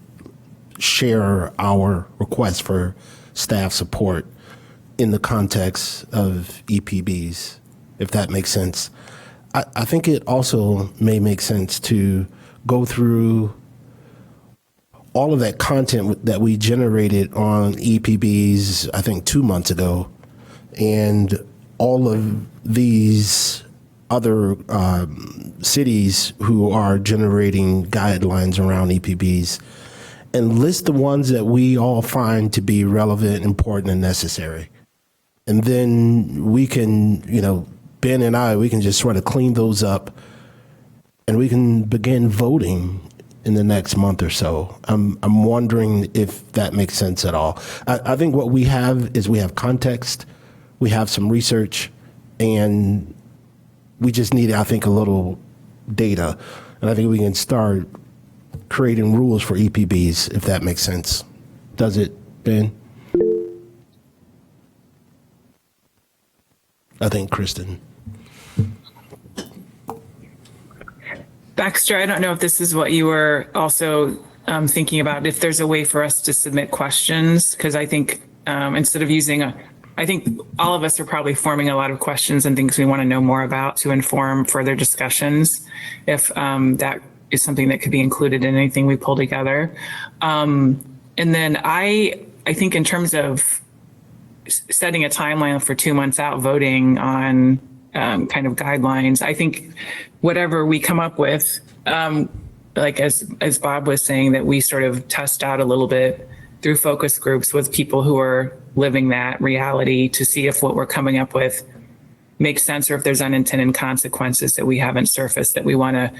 share our request for staff support in the context of EPBs, if that makes sense. I think it also may make sense to go through all of that content that we generated on EPBs, I think 2 months ago, and all of these other cities who are generating guidelines around EPBs, and list the ones that we all find to be relevant, important, and necessary. And then we can, Ben and I, we can just sort of clean those up and we can begin voting in the next month or so. I'm wondering if that makes sense at all. I think what we have is we have context, we have some research, and we just need, I think, a little data. And I think we can start creating rules for EPBs, if that makes sense. Does it, Ben? I think Kristen. Baxter, I don't know if this is what you were also thinking about, if there's a way for us to submit questions, because I think instead of I think all of us are probably forming a lot of questions and things we want to know more about to inform further discussions, if that is something that could be included in anything we pull together. And then I think in terms of setting a timeline for 2 months out voting on kind of guidelines, I think whatever we come up with, like as Bob was saying, that we sort of test out a little bit through focus groups with people who are living that reality to see if what we're coming up with makes sense, or if there's unintended consequences that we haven't surfaced that we want to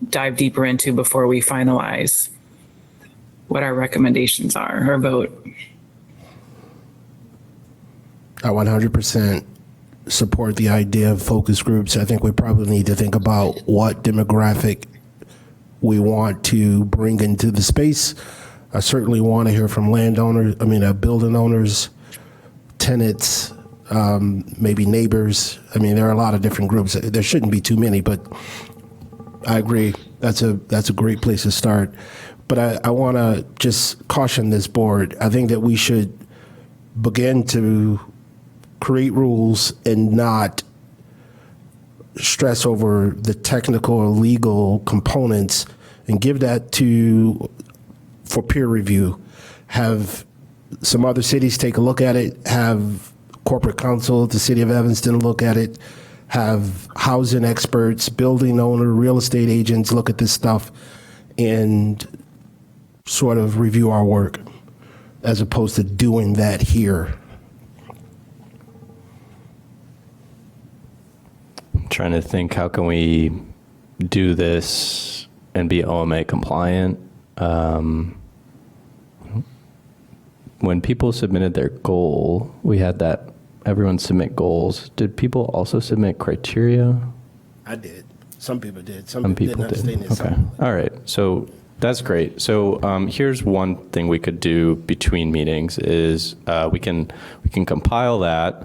dive deeper into before we finalize what our recommendations are or vote. I 100% support the idea of focus groups. I think we probably need to think about what demographic we want to bring into the space. I certainly want to hear from landowners, building owners, tenants, maybe neighbors. There are a lot of different groups. There shouldn't be too many, but I agree. That's a great place to start. But I want to just caution this board. I think that we should begin to create rules and not stress over the technical or legal components, and give that for peer review. Have some other cities take a look at it, have corporate counsel at the city of Evanston look at it, have housing experts, building owner, real estate agents look at this stuff and sort of review our work, as opposed to doing that here. I'm trying to think, how can we do this and be OMA compliant? When people submitted their goal, we had that everyone submit goals. Did people also submit criteria? I did. Some people did. Some people did. Okay. All right. So That's great. So here's one thing we could do between meetings is we can compile that.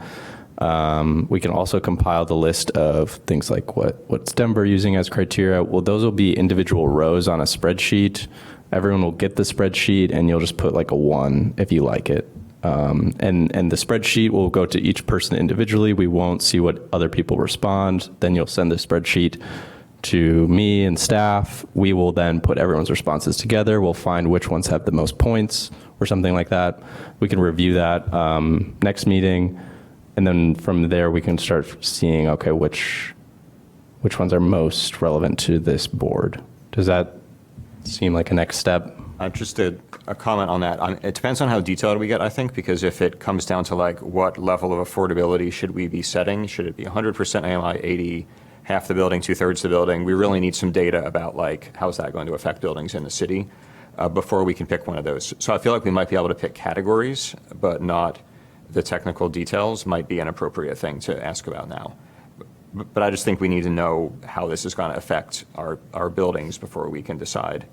We can also compile the list of things like what's Denver using as criteria. Well, those will be individual rows on a spreadsheet. Everyone will get the spreadsheet, and you'll just put like a 1 if you like it. And the spreadsheet will go to each person individually. We won't see what other people respond. Then you'll send the spreadsheet to me and staff. We will then put everyone's responses together. We'll find which ones have the most points or something like that. We can review that next meeting. And then from there, we can start seeing, okay, which ones are most relevant to this board. Does that seem like a next step? Just a comment on that. It depends on how detailed we get, I think, because if it comes down to like what level of affordability should we be setting, should it be 100% AMI, 80, half the building, 2/3 the building? We really need some data about like how's that going to affect buildings in the city before we can pick one of those. So I feel like we might be able to pick categories, but not the technical details might be an appropriate thing to ask about now. But I just think we need to know how this is going to affect our buildings before we can decide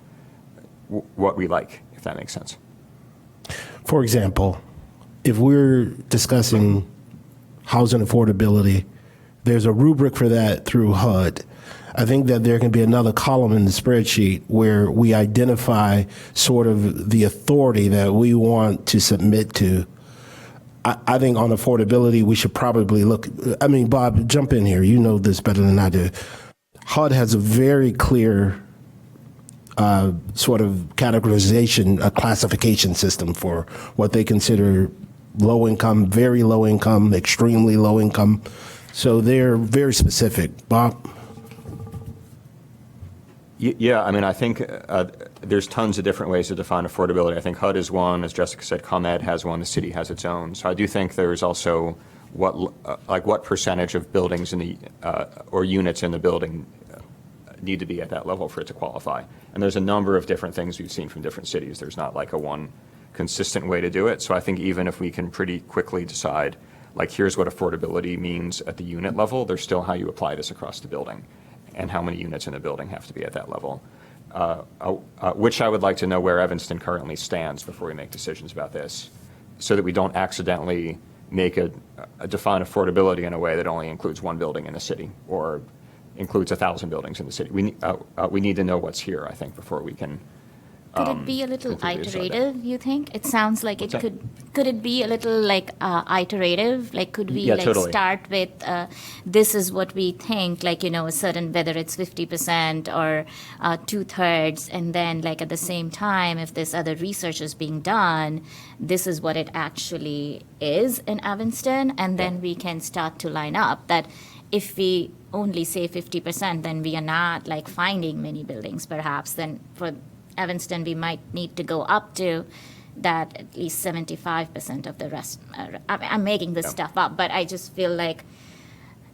what we like, if that makes sense. For example, if we're discussing housing affordability, there's a rubric for that through HUD. I think that there can be another column in the spreadsheet where we identify sort of the authority that we want to submit to. I think on affordability, we should probably look, I mean, Bob, jump in here. You know this better than I do. HUD has a very clear sort of categorization, a classification system for what they consider low income, very low income, extremely low income. So they're very specific. Bob? Yeah, I mean, I think there's tons of different ways to define affordability. I think HUD is one, as Jessica said, ComEd has one, the city has its own. So I do think there's also what percentage of buildings in the or units in the building need to be at that level for it to qualify. And there's a number of different things we've seen from different cities. There's not like a one consistent way to do it. So I think even if we can pretty quickly decide, like, here's what affordability means at the unit level, there's still how you apply this across the building and how many units in the building have to be at that level, which I would like to know where Evanston currently stands before we make decisions about this, so that we don't accidentally make a define affordability in a way that only includes one building in the city or includes 1,000 buildings in the city. We need to know what's here, I think, before we can. Could it be a little completely decide that. iterative, you think? It sounds like it could it be a little like iterative? Like, could we Yeah, like totally. start with this is what we think, like, you know, a certain, whether it's 50% or 2/3, and then like at the same time, if this other research is being done, this is what it actually is in Evanston, and then we can start to line up that if we only say 50%, then we are not like finding many buildings, perhaps. Then for Evanston, we might need to go up to that at least 75% of the rest. I'm making this stuff up, but I just feel like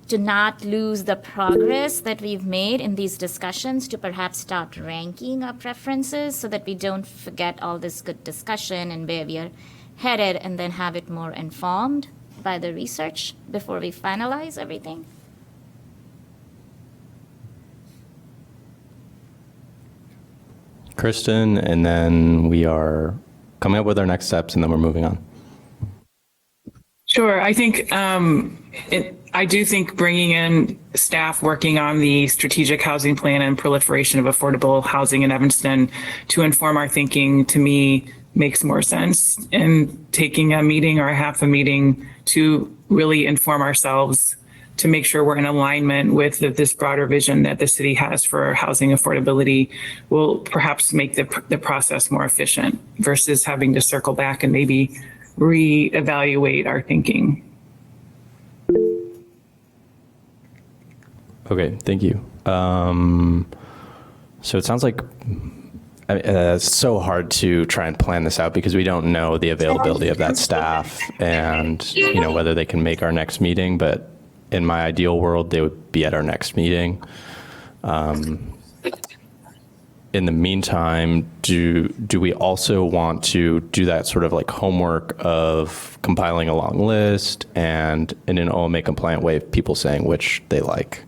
to not lose the progress that we've made in these discussions, to perhaps start ranking our preferences so that we don't forget all this good discussion and where we are headed, and then have it more informed by the research before we finalize everything. Kristen, and then we are coming up with our next steps, and then we're moving on. Sure. I think I do think bringing in staff working on the strategic housing plan and proliferation of affordable housing in Evanston to inform our thinking, to me, makes more sense. And taking a meeting or a half a meeting to really inform ourselves, to make sure we're in alignment with this broader vision that the city has for housing affordability, will perhaps make the process more efficient versus having to circle back and maybe reevaluate our thinking. Okay, thank you. So it sounds like it's so hard to try and plan this out because we don't know the availability of that staff and, you know, whether they can make our next meeting, but in my ideal world, they would be at our next meeting. In the meantime, do we also want to do that sort of like homework of compiling a long list and in an OMA compliant way, people saying which they like?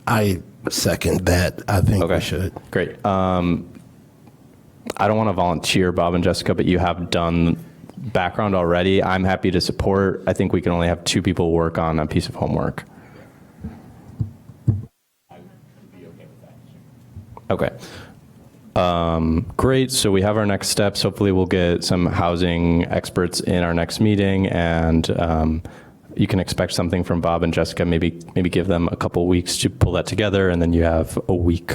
I second that. I think Okay. we should. Great. I don't want to volunteer, Bob and Jessica, but you have done background already. I'm happy to support. I think we can only have 2 people work on a piece of homework. Okay. Great. So we have our next steps. Hopefully we'll get some housing experts in our next meeting, and you can expect something from Bob and Jessica. Maybe give them a couple weeks to pull that together, and then you have a week.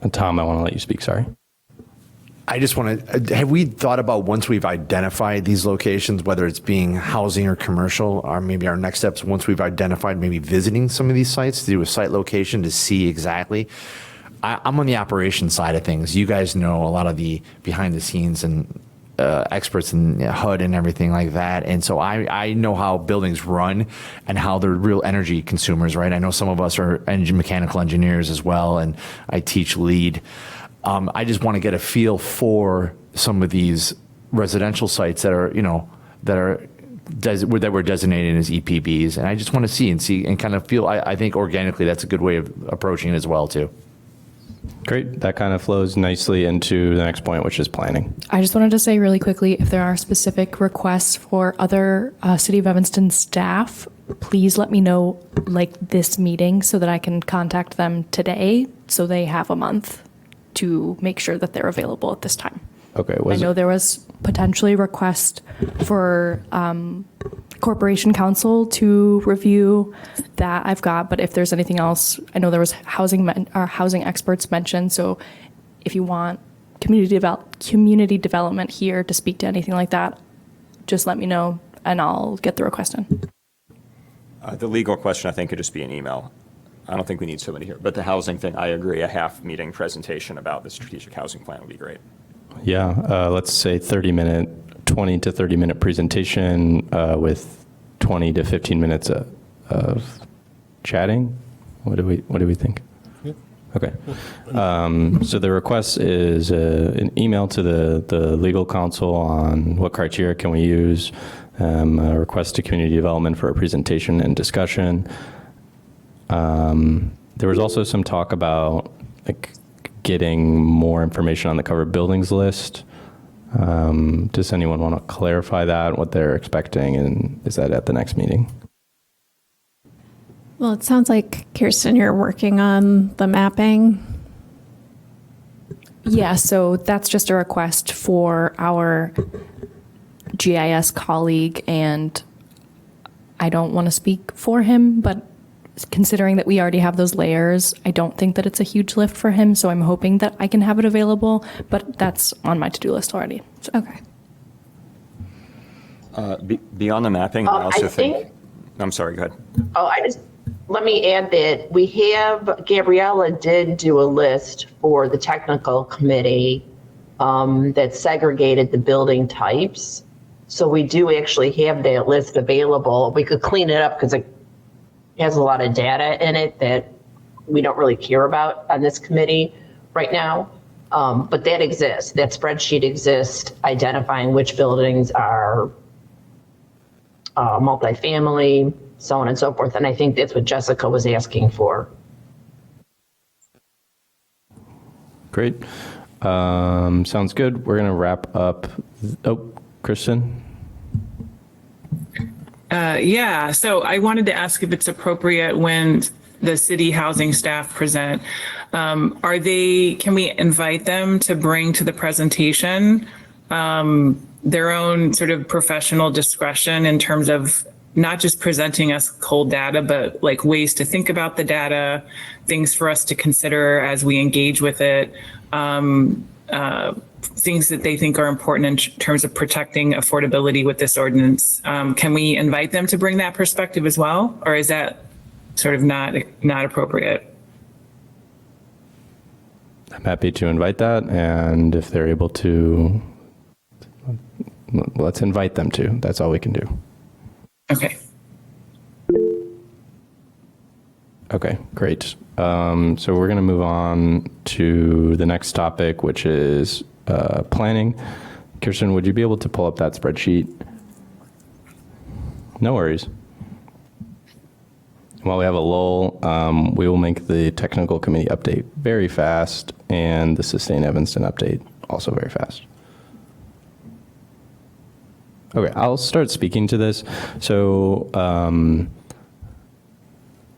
And Tom, I want to let you speak. Sorry. I just want to, have we thought about once we've identified these locations, whether it's being housing or commercial, or maybe our next steps, once we've identified maybe visiting some of these sites to do a site location to see exactly? I'm on the operations side of things. You guys know a lot of the behind the scenes and experts in HUD and everything like that. And so I know how buildings run and how they're real energy consumers, right? I know some of us are mechanical engineers as well, and I teach lead. I just want to get a feel for some of these residential sites that are, that were designated as EPBs. And I just want to see and kind of feel, I think organically that's a good way of approaching it as well too. Great. That kind of flows nicely into the next point, which is planning. I just wanted to say really quickly, if there are specific requests for other City of Evanston staff, please let me know like this meeting so that I can contact them today so they have a month to make sure that they're available at this time. Okay. I know there was potentially a request for Corporation Council to review that I've got, but if there's anything else, I know there was housing experts mentioned. So if you want community development here to speak to anything like that, just let me know and I'll get the request in. The legal question, I think, could just be an email. I don't think we need somebody here. But the housing thing, I agree. A half-meeting presentation about the strategic housing plan would be great. Yeah. Let's say 20 to 30 minute presentation with 20 to 15 minutes of chatting. What do we think? Yeah. Okay. So the request is an email to the legal counsel on what criteria can we use, a request to community development for a presentation and discussion. There was also some talk about like getting more information on the covered buildings list. Does anyone want to clarify that, what they're expecting, and is that at the next meeting? Well, it sounds like, Kirsten, you're working on the mapping. Yeah, so that's just a request for our GIS colleague, and I don't want to speak for him, but considering that we already have those layers, I don't think that it's a huge lift for him, so I'm hoping that I can have it available, but that's on my to-do list already. So. Okay. Beyond the mapping, I also I think. I'm sorry, go ahead. Let me add that Gabriella did do a list for the technical committee that segregated the building types. So we do actually have that list available. We could clean it up because it has a lot of data in it that we don't really care about on this committee right now. But that exists. That spreadsheet exists, identifying which buildings are multifamily, so on and so forth. And I think that's what Jessica was asking for. Great. Sounds good. We're going to wrap up. Oh, Kristen? Yeah, so I wanted to ask if it's appropriate when the city housing staff present, can we invite them to bring to the presentation their own sort of professional discretion in terms of not just presenting us cold data, but like ways to think about the data, things for us to consider as we engage with it, things that they think are important in terms of protecting affordability with this ordinance. Can we invite them to bring that perspective as well? Or is that sort of not appropriate? I'm happy to invite that. And if they're able to, let's invite them to. That's all we can do. Okay. Okay, great. So we're going to move on to the next topic, which is planning. Kirsten, would you be able to pull up that spreadsheet? No worries. While we have a lull, we will make the technical committee update very fast and the Sustain Evanston update also very fast. Okay, I'll start speaking to this. So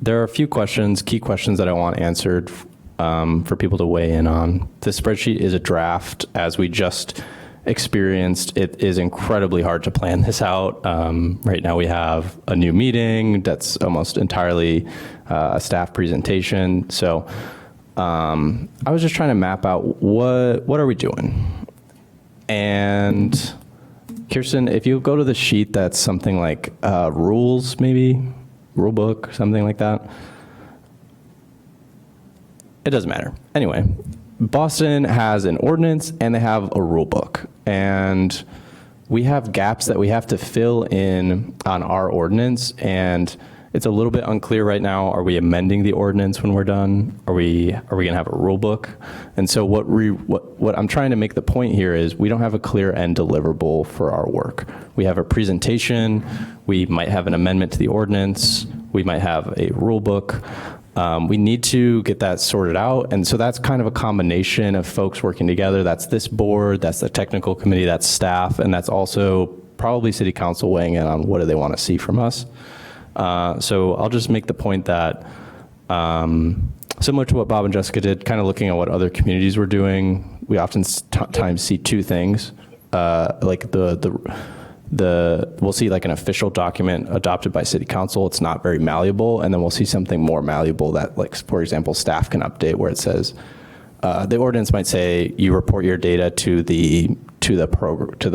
there are a few questions, key questions that I want answered for people to weigh in on. This spreadsheet is a draft, as we just experienced. It is incredibly hard to plan this out. Right now we have a new meeting that's almost entirely a staff presentation. So I was just trying to map out what are we doing? And Kirsten, if you go to the sheet that's something like rules, maybe, rule book, something like that. It doesn't matter. Anyway, Boston has an ordinance and they have a rule book. And we have gaps that we have to fill in on our ordinance. And it's a little bit unclear right now. Are we amending the ordinance when we're done? Are we going to have a rule book? And so what I'm trying to make the point here is we don't have a clear end deliverable for our work. We have a presentation. We might have an amendment to the ordinance. We might have a rule book. We need to get that sorted out. And so that's kind of a combination of folks working together. That's this board, that's the technical committee, that's staff, and that's also probably city council weighing in on what do they want to see from us. So I'll just make the point that similar to what Bob and Jessica did, kind of looking at what other communities were doing, we often times see two things, like we'll see like an official document adopted by city council. It's not very malleable. And then we'll see something more malleable that, like, for example, staff can update, where it says, the ordinance might say you report your data to the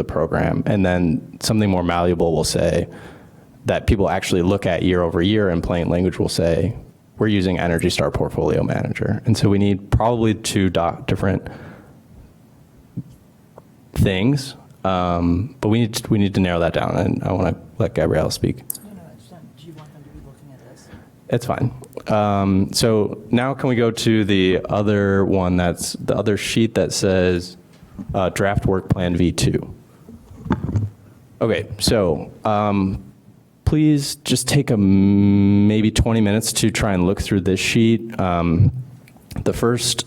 program. And then something more malleable will say that people actually look at year over year, in plain language will say, we're using Energy Star Portfolio Manager. And so we need probably two different things. But we need to narrow that down, and I want to let Gabrielle speak. No, it's fine. Do you want them to be looking at this? It's fine. So now can we go to the other one, that's the other sheet that says draft work plan V2. Okay, so please just take maybe 20 minutes to try and look through this sheet. The first,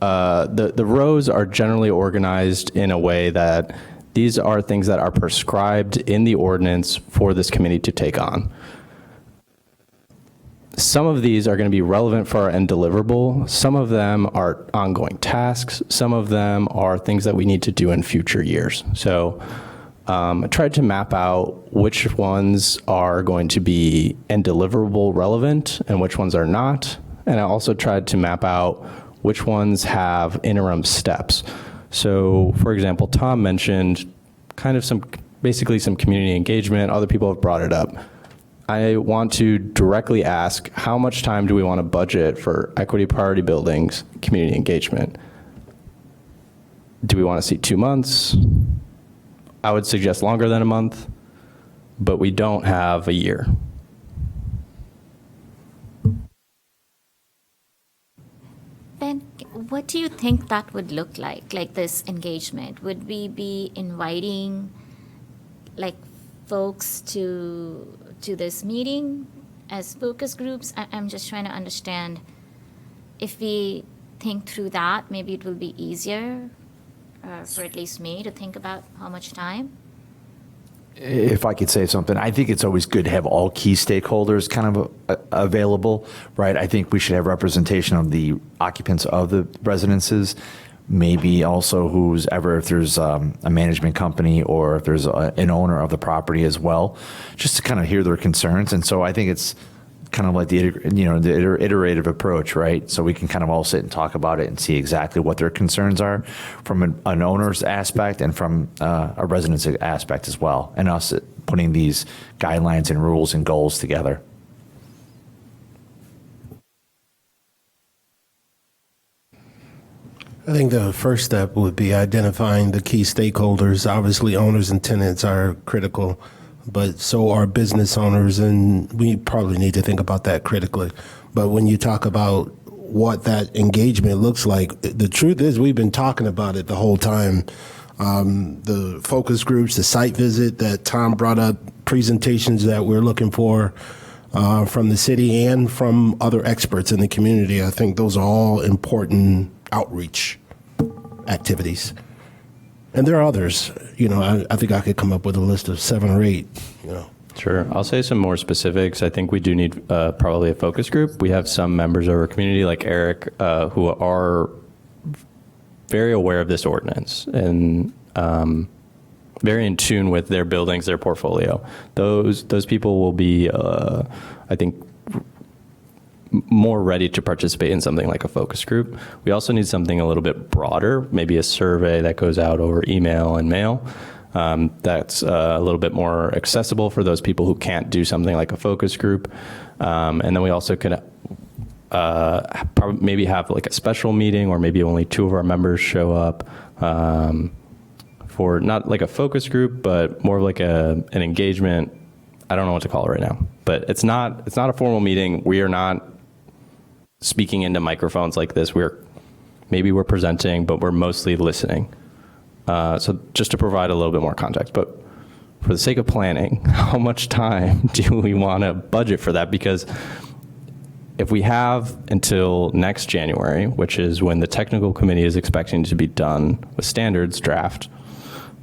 the rows are generally organized in a way that these are things that are prescribed in the ordinance for this committee to take on. Some of these are going to be relevant for our end deliverable. Some of them are ongoing tasks. Some of them are things that we need to do in future years. So I tried to map out which ones are going to be end deliverable relevant and which ones are not. And I also tried to map out which ones have interim steps. So, for example, Tom mentioned kind of basically some community engagement. Other people have brought it up. I want to directly ask, how much time do we want to budget for equity priority buildings, community engagement? Do we want to see 2 months? I would suggest longer than a month, but we don't have a year. Ben, what do you think that would look like this engagement? Would we be inviting, like, folks to this meeting as focus groups? I'm just trying to understand, if we think through that, maybe it will be easier for at least me to think about how much time. If I could say something, I think it's always good to have all key stakeholders kind of available, right? I think we should have representation of the occupants of the residences, maybe also if there's a management company or if there's an owner of the property as well, just to kind of hear their concerns. And so I think it's kind of like the iterative approach, right? So we can kind of all sit and talk about it and see exactly what their concerns are from an owner's aspect and from a resident's aspect as well, and us putting these guidelines and rules and goals together. I think the first step would be identifying the key stakeholders. Obviously, owners and tenants are critical, but so are business owners, and we probably need to think about that critically. But when you talk about what that engagement looks like, the truth is we've been talking about it the whole time. The focus groups, the site visit that Tom brought up, presentations that we're looking for, from the city and from other experts in the community. I think those are all important outreach activities. And there are others. I think I could come up with a list of 7 or 8. Sure. I'll say some more specifics. I think we do need probably a focus group. We have some members of our community, like Eric, who are very aware of this ordinance and very in tune with their buildings, their portfolio. Those people will be, I think, more ready to participate in something like a focus group. We also need something a little bit broader, maybe a survey that goes out over email and mail. That's a little bit more accessible for those people who can't do something like a focus group. And then we also could maybe have like a special meeting, or maybe only 2 of our members show up for not like a focus group, but more of like an engagement. I don't know what to call it right now, but it's not a formal meeting. We are not speaking into microphones like this. We're presenting, but we're mostly listening. So just to provide a little bit more context, but for the sake of planning, how much time do we want to budget for that? Because if we have until next January, which is when the technical committee is expecting to be done with standards draft,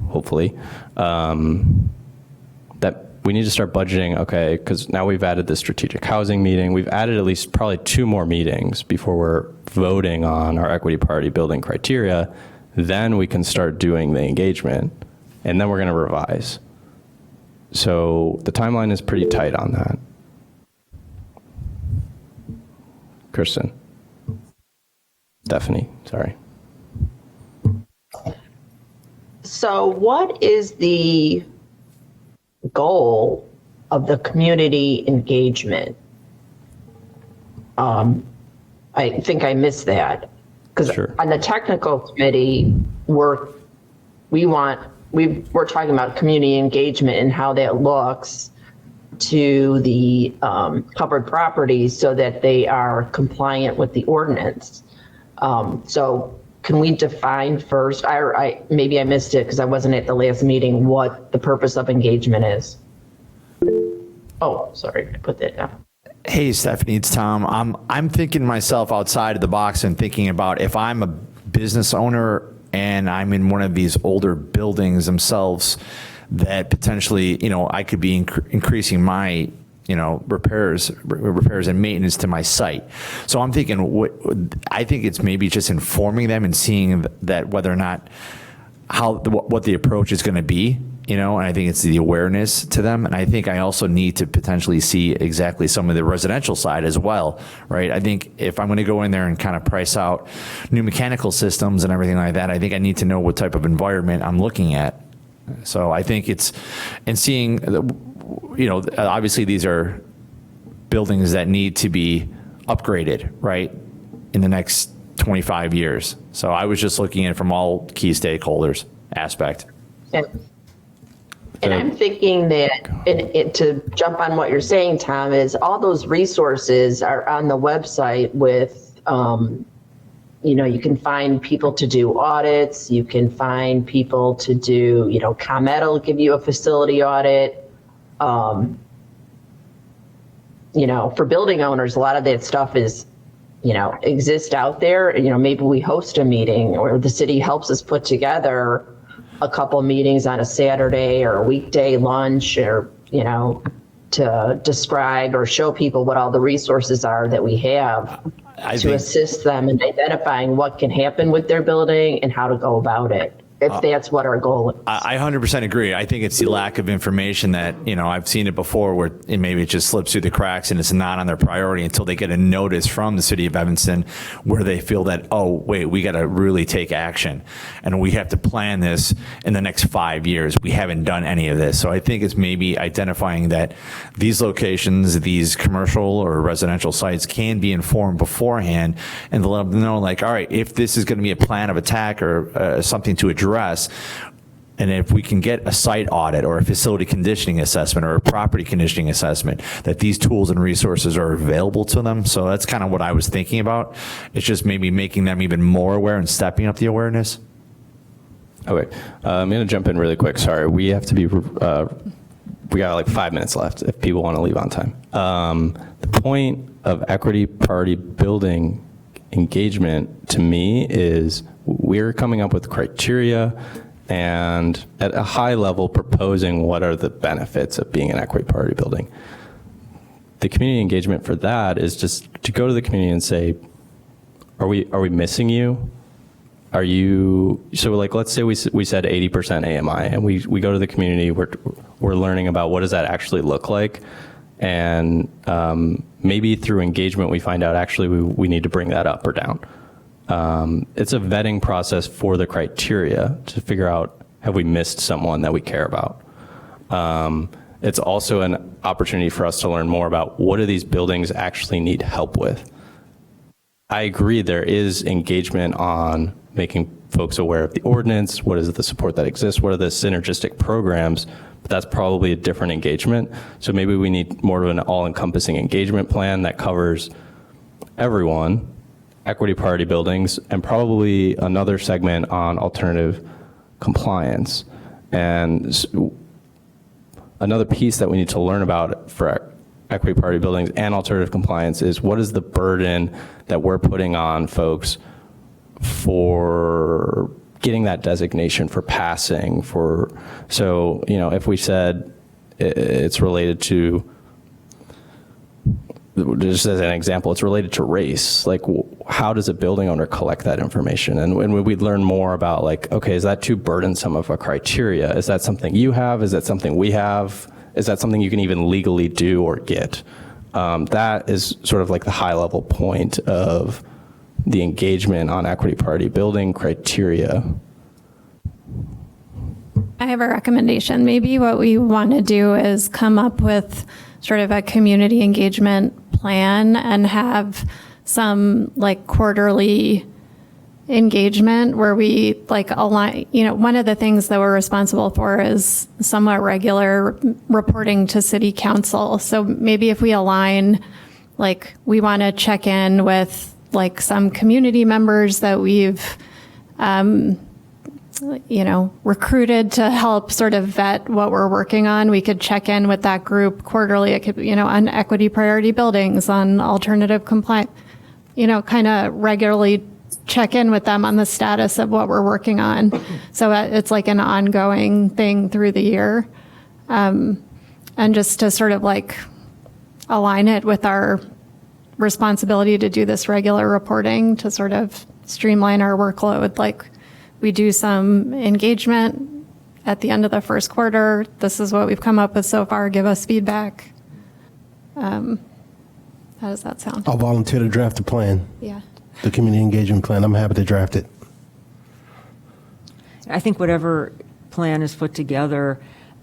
hopefully, that we need to start budgeting, okay, because now we've added the strategic housing meeting. We've added at least probably 2 more meetings before we're voting on our equity party building criteria. Then we can start doing the engagement, and then we're going to revise. So the timeline is pretty tight on that. Kristen. Stephanie, sorry. So what is the goal of the community engagement? I think I missed that. Because on the technical committee, we're talking about community engagement and how that looks to the covered properties so that they are compliant with the ordinance. So can we define first, maybe I missed it because I wasn't at the last meeting, what the purpose of engagement is? Oh, sorry, I put that down. Hey, Stephanie, it's Tom. I'm thinking myself outside of the box and thinking about if I'm a business owner and I'm in one of these older buildings themselves that potentially, I could be increasing my, repairs and maintenance to my site. So I'm thinking, I think it's maybe just informing them and seeing that whether or not what the approach is going to be. And I think it's the awareness to them. And I think I also need to potentially see exactly some of the residential side as well, right? I think if I'm going to go in there and kind of price out new mechanical systems and everything like that, I think I need to know what type of environment I'm looking at. So I think it's, and seeing, obviously these are buildings that need to be upgraded, right, in the next 25 years. So I was just looking at it from all key stakeholders aspect. And I'm thinking that, to jump on what you're saying, Tom, is all those resources are on the website with, you can find people to do audits, you can find people to do, ComEd will give you a facility audit. For building owners, a lot of that stuff is, exist out there. Maybe we host a meeting or the city helps us put together a couple meetings on a Saturday or a weekday lunch or, to describe or show people what all the resources are that we have to assist them in identifying what can happen with their building and how to go about it. If that's what our goal is. I 100% agree. I think it's the lack of information that, I've seen it before where maybe it just slips through the cracks and it's not on their priority until they get a notice from the city of Evanston where they feel that, oh, wait, we got to really take action and we have to plan this in the next 5 years. We haven't done any of this. So I think it's maybe identifying that these locations, these commercial or residential sites can be informed beforehand and to let them know, like, all right, if this is going to be a plan of attack or something to address, and if we can get a site audit or a facility conditioning assessment or a property conditioning assessment, that these tools and resources are available to them. So that's kind of what I was thinking about. It's just maybe making them even more aware and stepping up the awareness. Okay, I'm going to jump in really quick. Sorry, we have to be we got like 5 minutes left if people want to leave on time. The point of equity party building engagement to me is we're coming up with criteria and at a high level proposing what are the benefits of being an equity party building. The community engagement for that is just to go to the community and say, are we missing you? Are you, so like, let's say we said 80% AMI and we go to the community, we're learning about what does that actually look like? And maybe through engagement, we find out actually we need to bring that up or down. It's a vetting process for the criteria to figure out, have we missed someone that we care about? It's also an opportunity for us to learn more about what do these buildings actually need help with. I agree there is engagement on making folks aware of the ordinance, what is the support that exists, what are the synergistic programs, but that's probably a different engagement. So maybe we need more of an all-encompassing engagement plan that covers everyone, equity party buildings, and probably another segment on alternative compliance. And another piece that we need to learn about for equity party buildings and alternative compliance is what is the burden that we're putting on folks for getting that designation, for passing, so, you know, if we said it's related to, just as an example, it's related to race, like how does a building owner collect that information? And when we learn more about like, okay, is that too burdensome of a criteria? Is that something you have? Is that something we have? Is that something you can even legally do or get? That is sort of like the high level point of the engagement on equity party building criteria. I have a recommendation. Maybe what we want to do is come up with sort of a community engagement plan and have some like quarterly engagement where we like align, you know, one of the things that we're responsible for is somewhat regular reporting to city council. So maybe if we align, like we want to check in with like some community members that we've, you know, recruited to help sort of vet what we're working on. We could check in with that group quarterly. It could, you know, on equity priority buildings, on alternative compliance, you know, kind of regularly check in with them on the status of what we're working on. So it's like an ongoing thing through the year. And just to sort of like align it with our responsibility to do this regular reporting to sort of streamline our workload. Like we do some engagement at the end of the first quarter. This is what we've come up with so far. Give us feedback. How does that sound? I'll volunteer to draft a plan. Yeah. The community engagement plan. I'm happy to draft it. I think whatever plan is put together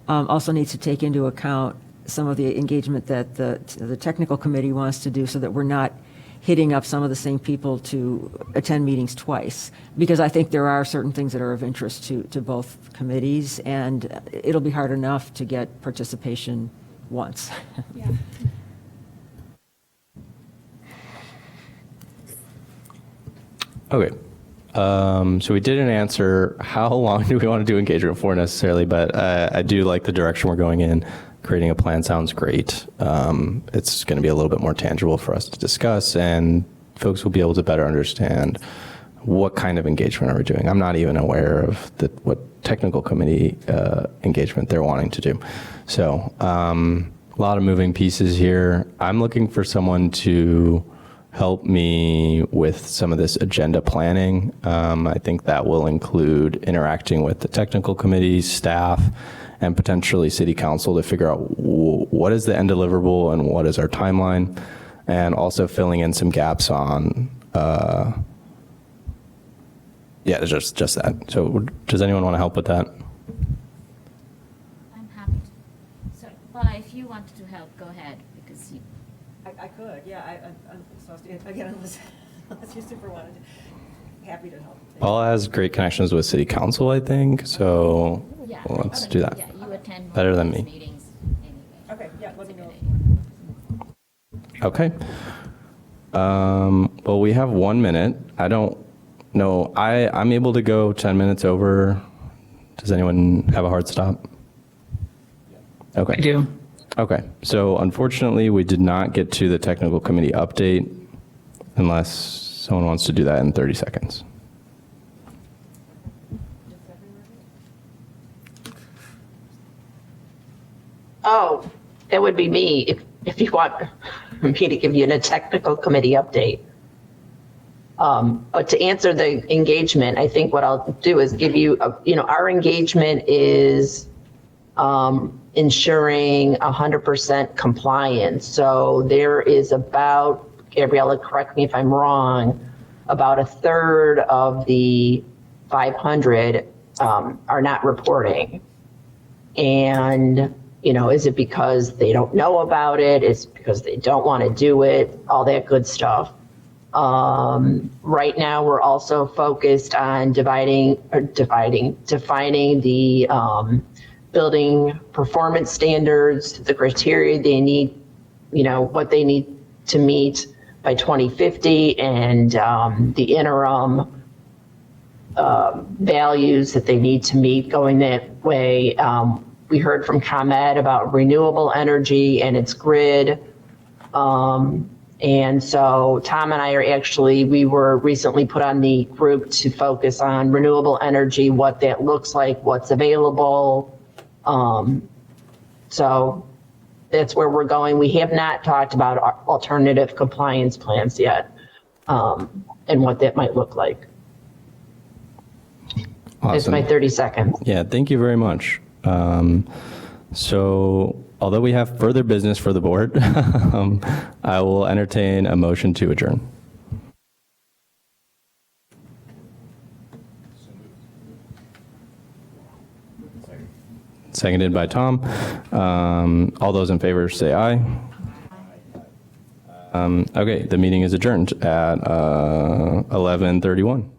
also needs to take into account some of the engagement that the technical committee wants to do so that we're not hitting up some of the same people to attend meetings twice. Because I think there are certain things that are of interest to both committees, and it'll be hard enough to get participation once. Yeah. Okay. So we didn't answer how long do we want to do engagement for necessarily, but I do like the direction we're going in. Creating a plan sounds great. It's going to be a little bit more tangible for us to discuss, and folks will be able to better understand what kind of engagement are we doing. I'm not even aware of what technical committee engagement they're wanting to do. So a lot of moving pieces here. I'm looking for someone to help me with some of this agenda planning. I think that will include interacting with the technical committee, staff, and potentially city council to figure out what is the end deliverable and what is our timeline, and also filling in some gaps on, just that. So does anyone want to help with that? I'm happy to. So, Paula, if you wanted to help, go ahead, because you. I could, yeah. Again, unless you super wanted to, happy to help. Paula has great connections with city council, I think, so let's do that. Yeah, you attend Better more than of these me. meetings anyway. Okay, yeah, let me know. Okay. Well, we have 1 minute. I don't know. I'm able to go 10 minutes over. Does anyone have a hard stop? Okay. I do. Okay, so unfortunately, we did not get to the technical committee update unless someone wants to do that in 30 seconds. Oh, that would be me if you want me to give you a technical committee update. But to answer the engagement, I think what I'll do is give you, our engagement is ensuring 100% compliance. So there is about, Gabriella, correct me if I'm wrong, about a third of the 500 are not reporting. And, is it because they don't know about it? Is it because they don't want to do it? All that good stuff. Right now, we're also focused on defining the building performance standards, the criteria they need, what they need to meet by 2050, and the interim values that they need to meet going that way. We heard from ComEd about renewable energy and its grid. And so Tom and I we were recently put on the group to focus on renewable energy, what that looks like, what's available. So that's where we're going. We have not talked about our alternative compliance plans yet, and what that might look like. That's Awesome. my 30 seconds. Yeah, thank you very much. So although we have further business for the board, I will entertain a motion to adjourn. Seconded by Tom. All those in favor say aye. Okay, the meeting is adjourned at 11:31.